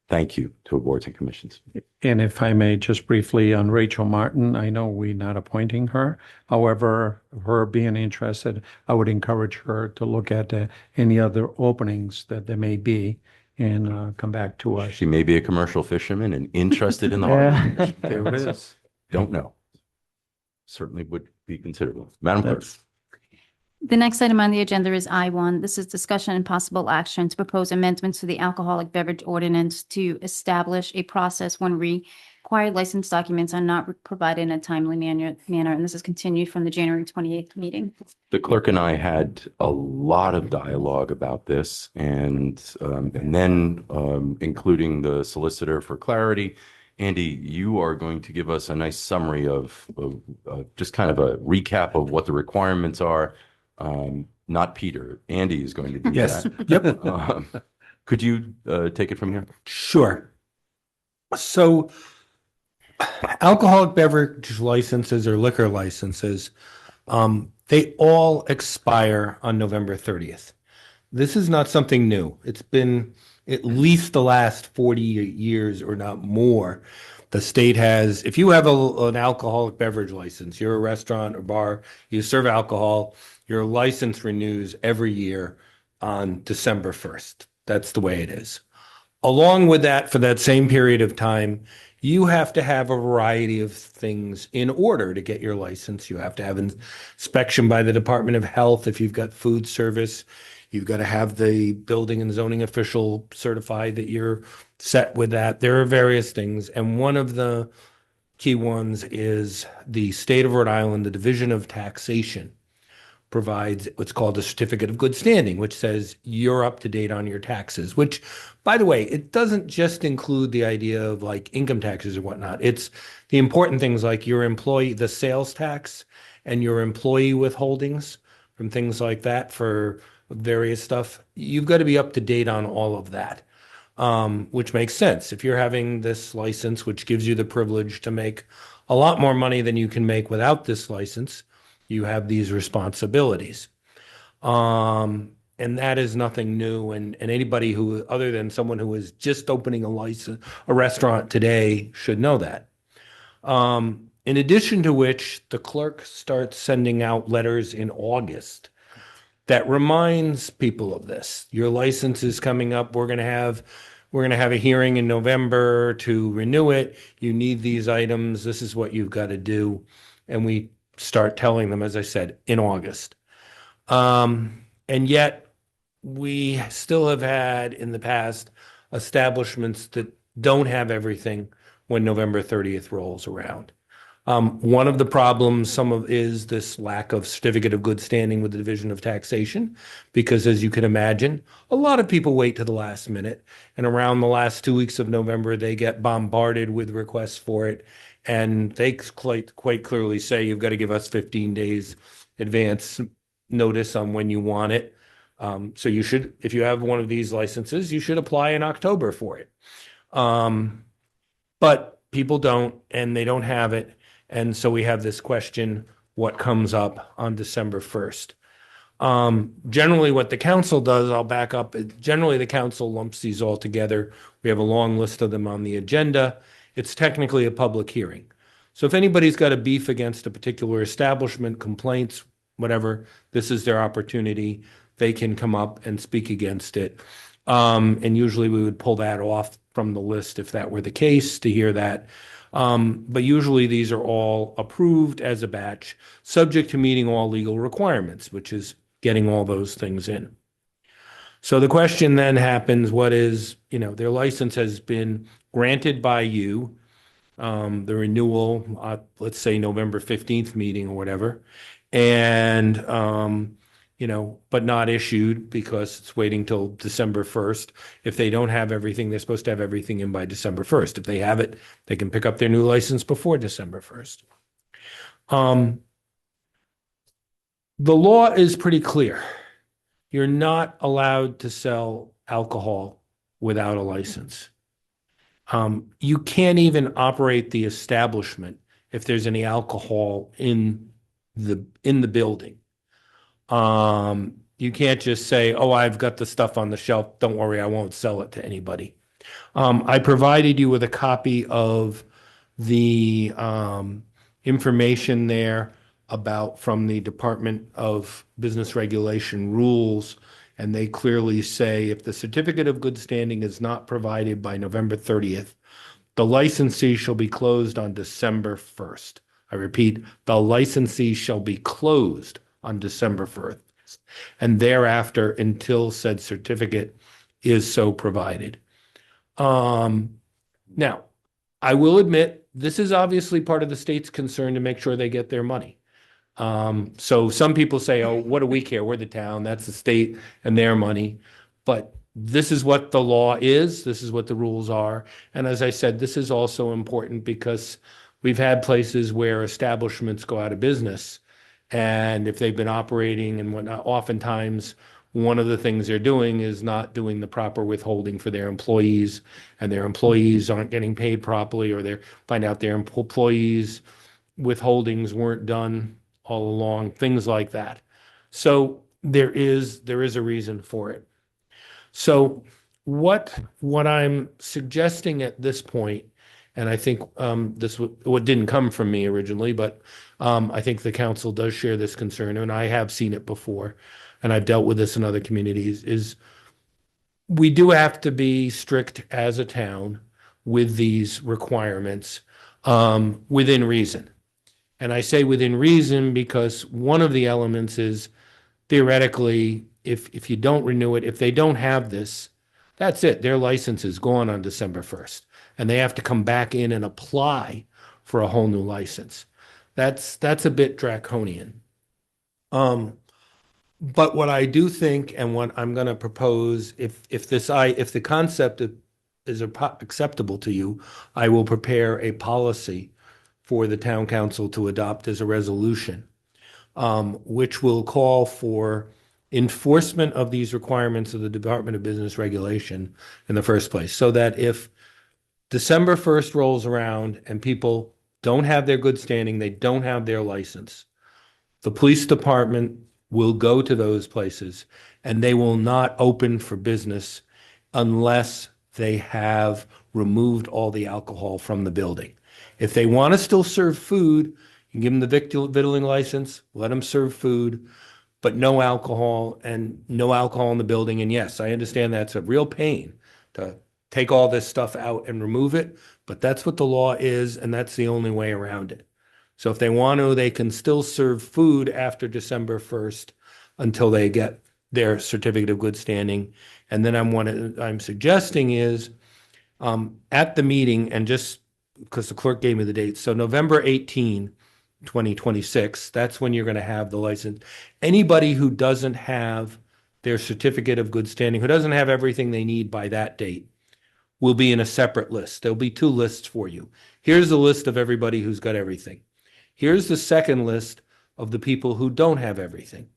[SPEAKER 1] Thank you to our boards and commissions.
[SPEAKER 4] And if I may, just briefly on Rachel Martin, I know we're not appointing her. However, her being interested, I would encourage her to look at any other openings that there may be and come back to us.
[SPEAKER 1] She may be a commercial fisherman and interested in the
[SPEAKER 3] Yeah.
[SPEAKER 1] harbor.
[SPEAKER 4] There it is.
[SPEAKER 1] Don't know. Certainly would be considerable. Madam Clerk.
[SPEAKER 2] The next item on the agenda is I1. This is discussion and possible action to propose amendments to the alcoholic beverage ordinance to establish a process when required license documents are not provided in a timely manner, and this is continued from the January 28th meeting.
[SPEAKER 1] The clerk and I had a lot of dialogue about this, and then including the solicitor for clarity. Andy, you are going to give us a nice summary of just kind of a recap of what the requirements are. Not Peter. Andy is going to do
[SPEAKER 8] Yes.
[SPEAKER 1] that.
[SPEAKER 8] Yep.
[SPEAKER 1] Could you take it from here?
[SPEAKER 8] Sure. So alcoholic beverage licenses or liquor licenses, they all expire on November 30th. This is not something new. It's been at least the last 40 years or not more. The state has, if you have an alcoholic beverage license, you're a restaurant or bar, you serve alcohol, your license renews every year on December 1st. That's the way it is. Along with that, for that same period of time, you have to have a variety of things in order to get your license. You have to have inspection by the Department of Health if you've got food service. You've got to have the building and zoning official certified that you're set with that. There are various things. And one of the key ones is the state of Rhode Island, the Division of Taxation, provides what's called a certificate of good standing, which says you're up to date on your taxes, which, by the way, it doesn't just include the idea of like income taxes or whatnot. It's the important things like your employee, the sales tax and your employee withholdings from things like that for various stuff. You've got to be up to date on all of that, which makes sense. If you're having this license, which gives you the privilege to make a lot more money than you can make without this license, you have these responsibilities. And that is nothing new. And anybody who, other than someone who is just opening a restaurant today should know that. In addition to which, the clerk starts sending out letters in August that reminds people of this. Your license is coming up. We're going to have a hearing in November to renew it. You need these items. This is what you've got to do. And we start telling them, as I said, in August. And yet we still have had in the past establishments that don't have everything when November 30th rolls around. One of the problems is this lack of certificate of good standing with the Division of Taxation, because as you can imagine, a lot of people wait to the last minute, and around the last 2 weeks of November, they get bombarded with requests for it. And they quite clearly say, you've got to give us 15 days advance notice on when you want it. So you should, if you have one of these licenses, you should apply in October for it. But people don't, and they don't have it. And so we have this question, what comes up on December 1st? Generally what the council does, I'll back up. Generally the council lumps these all together. We have a long list of them on the agenda. It's technically a public hearing. So if anybody's got a beef against a particular establishment, complaints, whatever, this is their opportunity. They can come up and speak against it. And usually we would pull that off from the list if that were the case to hear that. But usually these are all approved as a batch, subject to meeting all legal requirements, which is getting all those things in. So the question then happens, their license has been granted by you, the renewal, let's say November 15th meeting or whatever, and, but not issued because it's waiting till December 1st. If they don't have everything, they're supposed to have everything in by December 1st. If they have it, they can pick up their new license before December 1st. The law is pretty clear. You're not allowed to sell alcohol without a license. You can't even operate the establishment if there's any alcohol in the building. You can't just say, oh, I've got the stuff on the shelf. Don't worry, I won't sell it to anybody. I provided you with a copy of the information there from the Department of Business Regulation rules, and they clearly say if the certificate of good standing is not provided by November 30th, the licensee shall be closed on December 1st. I repeat, the licensee shall be closed on December 1st. licensed, and thereafter until said certificate is so provided. Now, I will admit, this is obviously part of the state's concern to make sure they get their money. So some people say, oh, what do we care? We're the town, that's the state and their money. But this is what the law is, this is what the rules are. And as I said, this is also important because we've had places where establishments go out of business. And if they've been operating and whatnot, oftentimes one of the things they're doing is not doing the proper withholding for their employees, and their employees aren't getting paid properly, or they find out their employees' withholdings weren't done all along, things like that. So there is a reason for it. So what I'm suggesting at this point, and I think what didn't come from me originally, but I think the council does share this concern, and I have seen it before, and I've dealt with this in other communities, is we do have to be strict as a town with these requirements within reason. And I say within reason because one of the elements is theoretically, if you don't renew it, if they don't have this, that's it. Their license is gone on December 1st, and they have to come back in and apply for a whole new license. That's a bit draconian. But what I do think, and what I'm going to propose, if the concept is acceptable to you, I will prepare a policy for the town council to adopt as a resolution, which will call for enforcement of these requirements of the Department of Business Regulation in the first place, so that if December 1st rolls around and people don't have their good standing, they don't have their license, the police department will go to those places and they will not open for business unless they have removed all the alcohol from the building. If they want to still serve food, you give them the victualling license, let them serve food, but no alcohol, and no alcohol in the building. And yes, I understand that's a real pain to take all this stuff out and remove it, but that's what the law is, and that's the only way around it. So if they want to, they can still serve food after December 1st until they get their certificate of good standing. And then I'm suggesting is at the meeting, and just because the clerk gave me the date, so November 18, 2026, that's when you're going to have the license. Anybody who doesn't have their certificate of good standing, who doesn't have everything they need by that date, will be in a separate list. There'll be two lists for you. Here's the list of everybody who's got everything. Here's the second list of the people who don't have everything.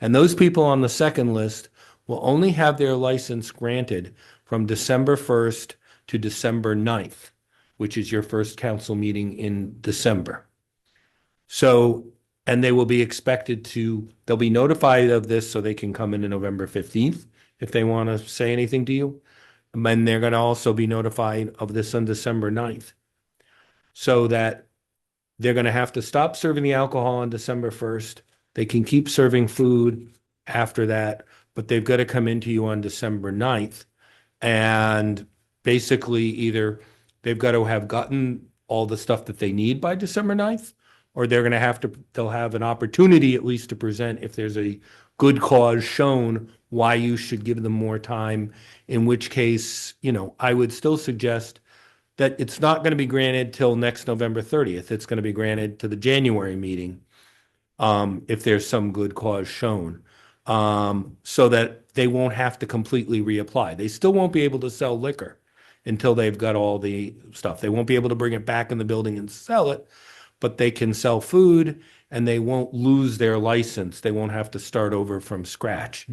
[SPEAKER 8] And those people on the second list will only have their license granted from December 1st to December 9th, which is your first council meeting in December. So, and they will be expected they'll be notified of this so they can come in on November 15th if they want to say anything to you. And then they're going to also be notified of this on December 9th. So that they're going to have to stop serving the alcohol on December 1st. They can keep serving food after that, but they've got to come into you on December 9th. And basically either they've got to have gotten all the stuff that they need by December 9th, or they'll have an opportunity at least to present if there's a good cause shown why you should give them more time, in which case, I would still suggest that it's not going to be granted till next November 30th. It's going to be granted to the January meeting if there's some good cause shown, so that they won't have to completely reapply. They still won't be able to sell liquor until they've got all the stuff. They won't be able to bring it back in the building and sell it, but they can sell food and they won't lose their license. They won't have to start over from scratch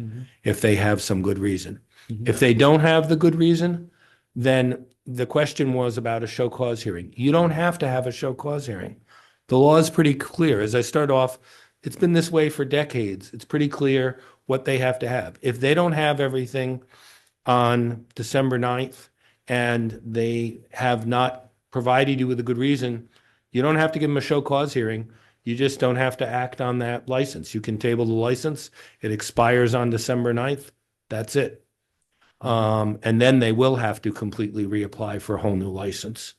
[SPEAKER 8] if they have some good reason. If they don't have the good reason, then the question was about a show cause hearing. You don't have to have a show cause hearing. The law is pretty clear. As I start off, it's been this way for decades. It's pretty clear what they have to have. If they don't have everything on December 9th and they have not provided you with a good reason, you don't have to give them a show cause hearing. You just don't have to act on that license. You can table the license. It expires on December 9th. That's it. And then they will have to completely reapply for a whole new license.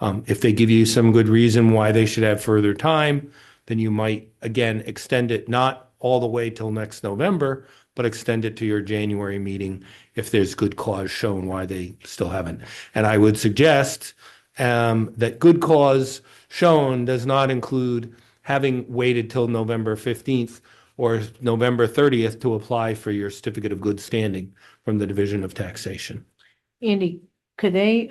[SPEAKER 8] If they give you some good reason why they should have further time, then you might, again, extend it not all the way till next November, but extend it to your January meeting if there's good cause shown why they still haven't. And I would suggest that good cause shown does not include having waited till November 15th or November 30th to apply for your certificate of good standing from the Division of Taxation.
[SPEAKER 7] Andy, could they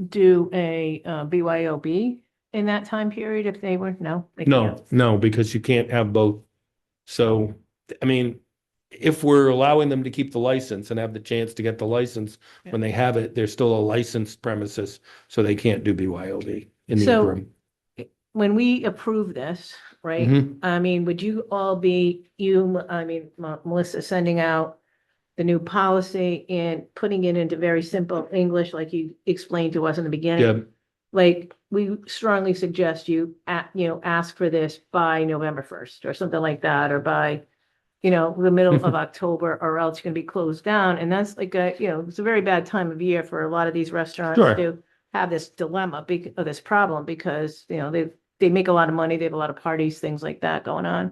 [SPEAKER 7] do a BYOB in that time period if they were, no? They can't.
[SPEAKER 8] No, because you can't have both. So, I mean, if we're allowing them to keep the license and have the chance to get the license when they have it, they're still a licensed premises, so they can't do BYOB in the
[SPEAKER 7] So-
[SPEAKER 8] interim.
[SPEAKER 7] When we approve this, right?
[SPEAKER 8] Mhm.
[SPEAKER 7] I mean, would you all be, Melissa, sending out the new policy and putting it into very simple English, like you explained to us in the beginning?
[SPEAKER 8] Yeah,
[SPEAKER 7] Like, we strongly suggest you, ask for this by November 1st or something like that, or by, the middle of October, or else you're gonna be closed down. And that's like it's a very bad time of year for a lot of these restaurants
[SPEAKER 8] Sure.
[SPEAKER 7] to have this dilemma, or this problem, because, they make a lot of money, they have a lot of parties, things like that going on.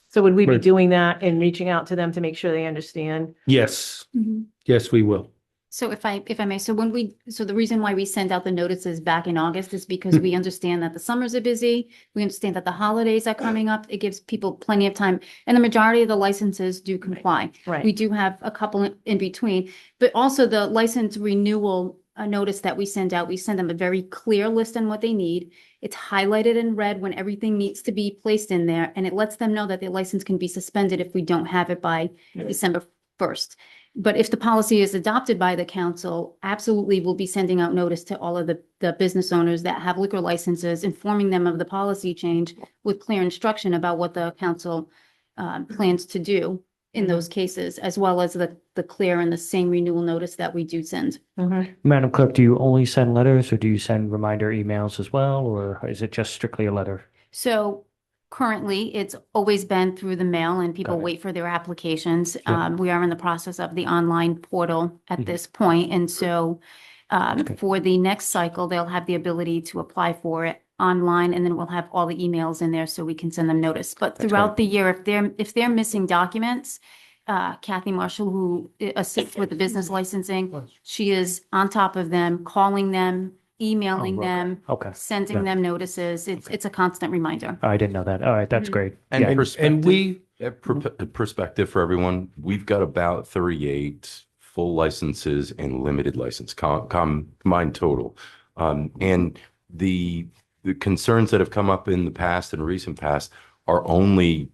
[SPEAKER 7] So would we be
[SPEAKER 8] Right.
[SPEAKER 7] doing that and reaching out to them to make sure they understand?
[SPEAKER 8] yes,
[SPEAKER 2] Mhm.
[SPEAKER 8] yes, we will.
[SPEAKER 2] So if I may, so the reason why we send out the notices back in August is because we understand that the summers are busy. We understand that the holidays are coming up. It gives people plenty of time, and the majority of the licenses do comply. We
[SPEAKER 7] Right.
[SPEAKER 2] do have a couple in between, but also the license renewal notice that we send out, we send them a very clear list on what they need. It's highlighted in red when everything needs to be placed in there, and it lets them know that their license can be suspended if we don't have it by December 1st. But if the policy is adopted by the council, absolutely, we'll be sending out notice to all of the business owners that have liquor licenses, informing them of the policy change with clear instruction about what the council plans to do in those cases, as well as the clear and the same renewal notice that we do send.
[SPEAKER 7] Mhm.
[SPEAKER 3] Madam Clerk, do you only send letters or do you send reminder emails as well, or is it just strictly a letter?
[SPEAKER 2] So currently, it's always been through the mail and people
[SPEAKER 3] Got it.
[SPEAKER 2] wait for their applications.
[SPEAKER 3] Yep.
[SPEAKER 2] We are in the process of the online portal at
[SPEAKER 3] Mhm.
[SPEAKER 2] this point, and so
[SPEAKER 3] Okay.
[SPEAKER 2] for the next cycle, they'll have the ability to apply for it online, and then we'll have all the emails in there so we can send them notice. But
[SPEAKER 3] That's
[SPEAKER 2] throughout the year, if they're missing documents, Kathy Marshall, who assists with the business licensing, she is on top of them, calling them, emailing
[SPEAKER 3] Oh, okay.
[SPEAKER 2] them,
[SPEAKER 3] Okay.
[SPEAKER 2] sending
[SPEAKER 3] Yeah.
[SPEAKER 2] them notices. It's a constant reminder.
[SPEAKER 3] I didn't know that. All right, that's
[SPEAKER 2] Mhm.
[SPEAKER 3] great.
[SPEAKER 1] And
[SPEAKER 3] Yeah.
[SPEAKER 1] perspective,
[SPEAKER 8] we-
[SPEAKER 1] perspective for everyone, we've got about 38 full licenses and limited license combined total. And the concerns that have come up in the past and recent past are only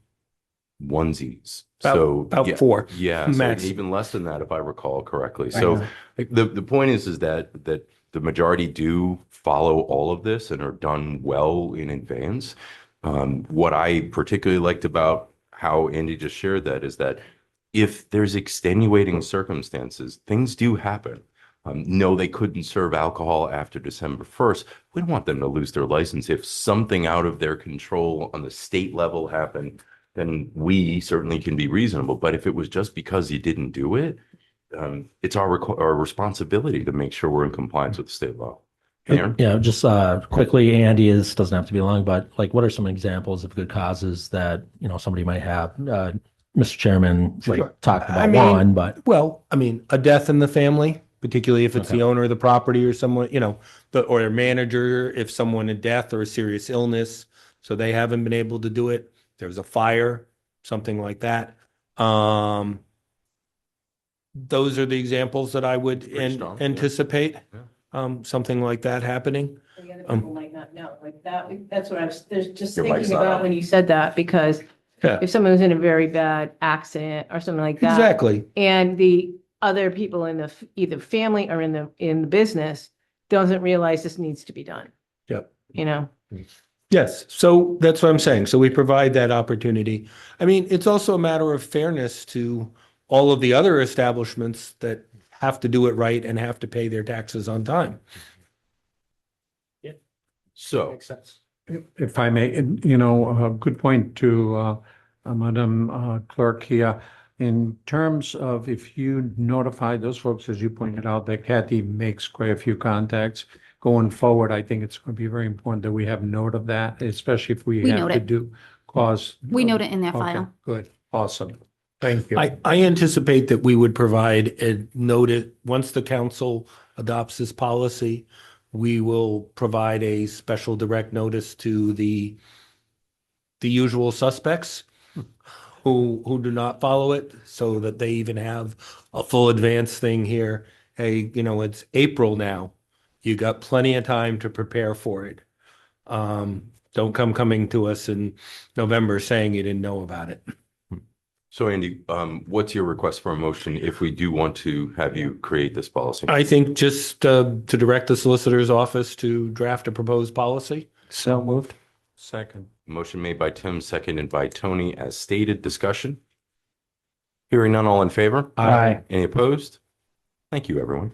[SPEAKER 1] onesies. So
[SPEAKER 8] About
[SPEAKER 1] yeah,
[SPEAKER 8] four.
[SPEAKER 1] yeah, so
[SPEAKER 8] max.
[SPEAKER 1] even less than that, if I recall correctly.
[SPEAKER 3] I
[SPEAKER 1] So
[SPEAKER 3] know.
[SPEAKER 1] the point is that the majority do follow all of this and are done well in advance. What I particularly liked about how Andy just shared that is that if there's extenuating circumstances, things do happen. No, they couldn't serve alcohol after December 1st. We don't want them to lose their license. If something out of their control on the state level happened, then we certainly can be reasonable. But if it was just because you didn't do it, it's our responsibility to make sure we're in compliance with the state law. Aaron?
[SPEAKER 5] Yeah, just quickly, Andy, this doesn't have to be long, but like, what are some examples of good causes that, somebody might have? Mr. Chairman,
[SPEAKER 8] Sure.
[SPEAKER 5] talked
[SPEAKER 8] I
[SPEAKER 5] about
[SPEAKER 8] mean,
[SPEAKER 5] one, but
[SPEAKER 8] a death in the family, particularly if it's
[SPEAKER 5] Okay.
[SPEAKER 8] the owner of the property or someone, or their manager, if someone in death or a serious illness, so they haven't been able to do it. There's a fire, something like that. Those are the examples that I would
[SPEAKER 1] Pretty strong, yeah.
[SPEAKER 8] anticipate,
[SPEAKER 1] Yeah.
[SPEAKER 8] something like that happening.
[SPEAKER 7] The other people might not know, like that's what I was, there's just
[SPEAKER 1] Your mic's
[SPEAKER 7] thinking
[SPEAKER 1] not
[SPEAKER 7] about
[SPEAKER 1] on.
[SPEAKER 7] when you said that, because
[SPEAKER 8] Yeah,
[SPEAKER 7] if someone was in a very bad accident or something like that.
[SPEAKER 8] exactly.
[SPEAKER 7] And the other people in the, either family or in the business doesn't realize this needs to be done,
[SPEAKER 8] Yep.
[SPEAKER 7] Yes,
[SPEAKER 8] So that's what I'm saying. So we provide that opportunity. I mean, it's also a matter of fairness to all of the other establishments that have to do it right and have to pay their taxes on time.
[SPEAKER 1] So,
[SPEAKER 8] sense.
[SPEAKER 4] If I may, a good point to Madam Clerk here. In terms of if you notify those folks, as you pointed out, that Kathy makes quite a few contacts going forward, I think it's going to be very important that we have note of that, especially if we
[SPEAKER 2] We
[SPEAKER 4] have
[SPEAKER 2] note
[SPEAKER 4] to
[SPEAKER 2] it.
[SPEAKER 4] do cost.
[SPEAKER 2] We note it in their
[SPEAKER 4] Okay,
[SPEAKER 2] file.
[SPEAKER 4] good, awesome. Thank you.
[SPEAKER 8] I anticipate that we would provide a notice, once the council adopts this policy, we will provide a special direct notice to the usual suspects who do not follow it, so that they even have a full advance thing here. Hey, it's April now. You got plenty of time to prepare for it. Don't come coming to us in November saying you didn't know about it.
[SPEAKER 1] So Andy, what's your request for a motion if we do want to have you create this policy?
[SPEAKER 8] I think just to direct the solicitor's office to draft a proposed policy.
[SPEAKER 3] So moved.
[SPEAKER 4] Second.
[SPEAKER 1] Motion made by Tim, seconded by Tony, as stated. Discussion? Hearing none, all in favor?
[SPEAKER 3] Aye.
[SPEAKER 1] Any opposed? Thank you, everyone.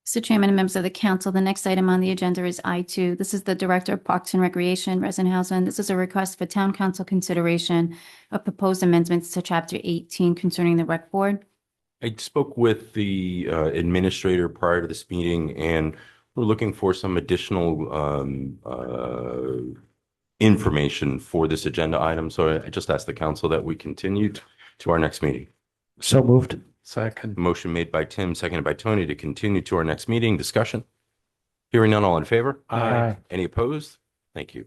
[SPEAKER 2] Mr. Chairman and members of the council, the next item on the agenda is I2. This is the Director of Parks and Recreation, Resenhausen. This is a request for town council consideration of proposed amendments to Chapter 18 concerning the rec board.
[SPEAKER 1] I spoke with the administrator prior to this meeting, and we're looking for some additional information for this agenda item. So I just asked the council that we continue to our next meeting.
[SPEAKER 3] So moved.
[SPEAKER 4] Second.
[SPEAKER 1] Motion made by Tim, seconded by Tony to continue to our next meeting. Discussion? Hearing none, all in favor?
[SPEAKER 3] Aye.
[SPEAKER 1] Any opposed? Thank you.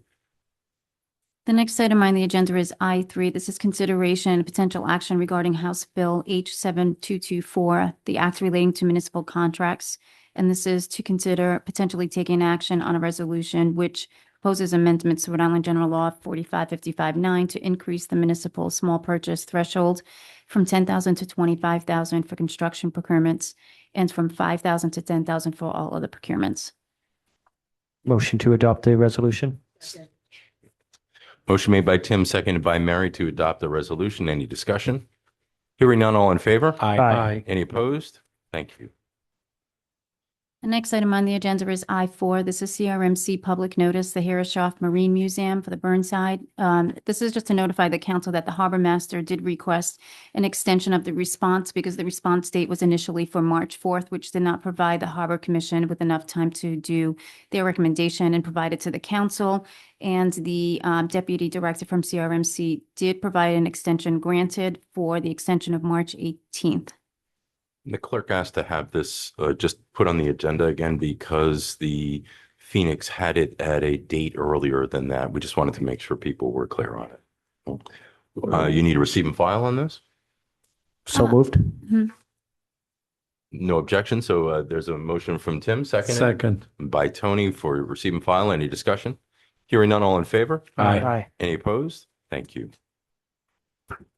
[SPEAKER 2] The next item on the agenda is I3. This is consideration and potential action regarding House Bill H7224, the act relating to municipal contracts. And this is to consider potentially taking action on a resolution which proposes amendments to Rhode Island General Law 4555-9 to increase the municipal small purchase threshold from $10,000 to $25,000 for construction procurements and from $5,000 to $10,000 for all other procurements.
[SPEAKER 3] Motion to adopt the resolution.
[SPEAKER 1] Motion made by Tim, seconded by Mary to adopt the resolution. Any discussion? Hearing none, all in favor?
[SPEAKER 3] Aye.
[SPEAKER 1] Any opposed? Thank you.
[SPEAKER 2] The next item on the agenda is I4. This is CRMC public notice, the Harrishoff Marine Museum for the Burnside. This is just to notify the council that the harbor master did request an extension of the response because the response date was initially for March 4th, which did not provide the Harbor Commission with enough time to do their recommendation and provide it to the council. And the deputy director from CRMC did provide an extension granted for the extension of March 18th.
[SPEAKER 1] The clerk asked to have this just put on the agenda again because the Phoenix had it at a date earlier than that. We just wanted to make sure people were clear on it. You need to receive and file on this?
[SPEAKER 3] So moved.
[SPEAKER 1] No objection. So there's a motion from Tim,
[SPEAKER 4] Second.
[SPEAKER 1] by Tony for receive and file. Any discussion? Hearing none, all in favor?
[SPEAKER 3] Aye.
[SPEAKER 1] Any opposed? Thank you.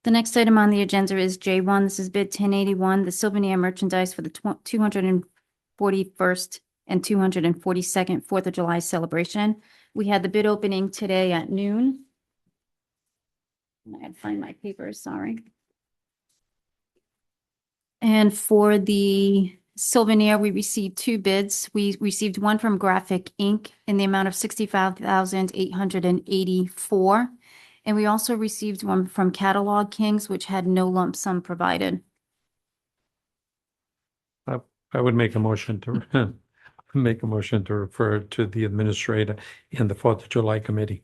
[SPEAKER 2] The next item on the agenda is J1. This is bid 1081, the souvenir merchandise for the 241st and 242nd 4th of July celebration. We had the bid opening today at noon. I gotta find my papers, sorry. And for the souvenir, we received two bids. We received one from Graphic Inc. in the amount of $65,884. And we also received one from Catalog Kings, which had no lump sum provided.
[SPEAKER 4] I would make a motion to refer to the administrator and the 4th of July committee.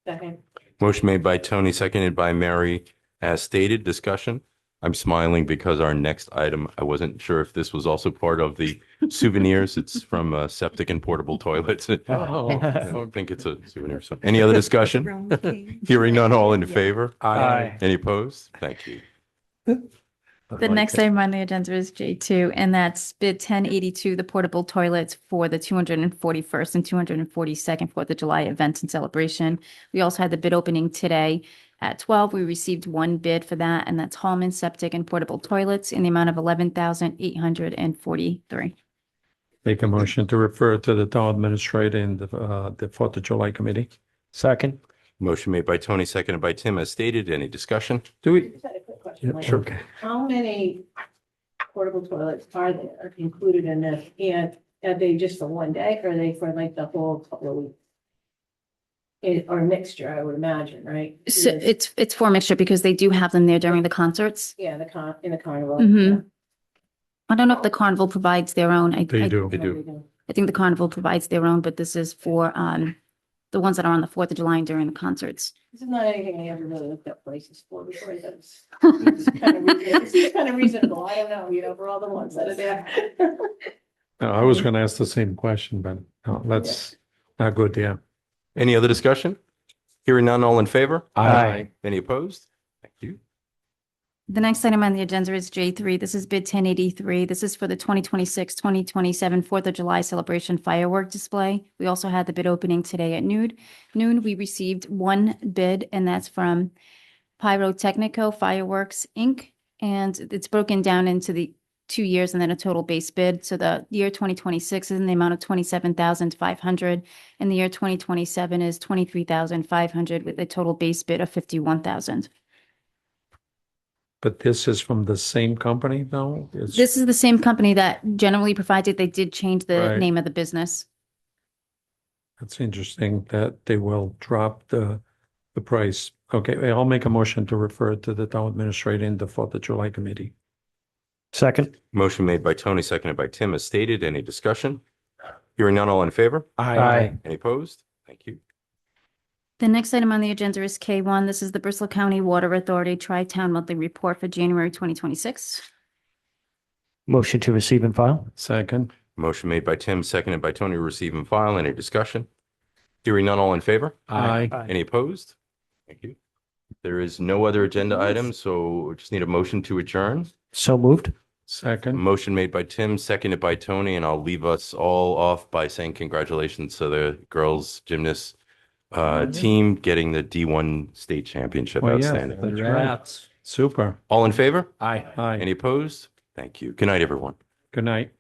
[SPEAKER 7] Second.
[SPEAKER 1] Motion made by Tony, seconded by Mary, as stated. Discussion? I'm smiling because our next item, I wasn't sure if this was also part of the souvenirs. It's from septic and portable toilets. I don't think it's a souvenir. So any other discussion? Hearing none, all in favor?
[SPEAKER 3] Aye.
[SPEAKER 1] Any opposed? Thank you.
[SPEAKER 2] The next item on the agenda is J2, and that's bid 1082, the portable toilets for the 241st and 242nd 4th of July events and celebration. We also had the bid opening today at 12. We received one bid for that, and that's Hallman Septic and Portable Toilets in the amount of $11,843.
[SPEAKER 4] Make a motion to refer to the town administrator and the 4th of July committee.
[SPEAKER 3] Second.
[SPEAKER 1] Motion made by Tony, seconded by Tim, as stated. Any discussion?
[SPEAKER 4] Do we?
[SPEAKER 7] Just had a quick question.
[SPEAKER 4] Yeah,
[SPEAKER 7] Like,
[SPEAKER 4] sure.
[SPEAKER 7] how many portable toilets are there included in this? And are they just for one day or are they for like the whole couple of weeks? Or a mixture, I would imagine, right?
[SPEAKER 2] So
[SPEAKER 7] Because-
[SPEAKER 2] it's for mixture because they do have them there during the concerts.
[SPEAKER 7] Yeah, in the carnival.
[SPEAKER 2] Mhm. I don't know if the carnival provides their own.
[SPEAKER 4] They do.
[SPEAKER 1] They do.
[SPEAKER 2] I think the carnival provides their own, but this is for the ones that are on the 4th of July and during the concerts.
[SPEAKER 7] This is not anything I ever really looked up prices for before. This is kind of reasonable. I don't know, for all the ones that are there.
[SPEAKER 4] No, I was going to ask the same question, but no, that's not good, yeah.
[SPEAKER 1] Any other discussion? Hearing none, all in favor?
[SPEAKER 3] Aye.
[SPEAKER 1] Any opposed? Thank you.
[SPEAKER 2] The next item on the agenda is J3. This is bid 1083. This is for the 2026-2027 4th of July celebration firework display. We also had the bid opening today at noon. We received one bid, and that's from Pyrotechnico Fireworks, Inc. And it's broken down into the 2 years and then a total base bid. So the year 2026 is in the amount of $27,500, and the year 2027 is $23,500 with a total base bid of $51,000.
[SPEAKER 4] But this is from the same company, though?
[SPEAKER 2] This is the same company that generally provides it. They did change the
[SPEAKER 4] Right.
[SPEAKER 2] name of the business.
[SPEAKER 4] It's interesting that they will drop the price. Okay, I'll make a motion to refer to the town administrator in the 4th of July committee.
[SPEAKER 3] Second.
[SPEAKER 1] Motion made by Tony, seconded by Tim, as stated. Any discussion? Hearing none, all in favor?
[SPEAKER 3] Aye.
[SPEAKER 1] Any opposed? Thank you.
[SPEAKER 2] The next item on the agenda is K1. This is the Bristol County Water Authority Tri-Town Monthly Report for January 2026.
[SPEAKER 3] Motion to receive and file.
[SPEAKER 4] Second.
[SPEAKER 1] Motion made by Tim, seconded by Tony, to receive and file. Any discussion? Hearing none, all in favor?
[SPEAKER 4] Aye.
[SPEAKER 1] Any opposed? Thank you. There is no other agenda items, so we just need a motion to adjourn.
[SPEAKER 3] So moved.
[SPEAKER 4] Second.
[SPEAKER 1] Motion made by Tim, seconded by Tony, and I'll leave us all off by saying congratulations to the girls gymnast team getting the D1 state championship.
[SPEAKER 4] Well, yeah,
[SPEAKER 1] Outstanding.
[SPEAKER 4] that's right. Super.
[SPEAKER 1] All in favor?
[SPEAKER 8] Aye.
[SPEAKER 4] Aye.
[SPEAKER 1] Any opposed? Thank you. Good night, everyone.
[SPEAKER 4] Good night.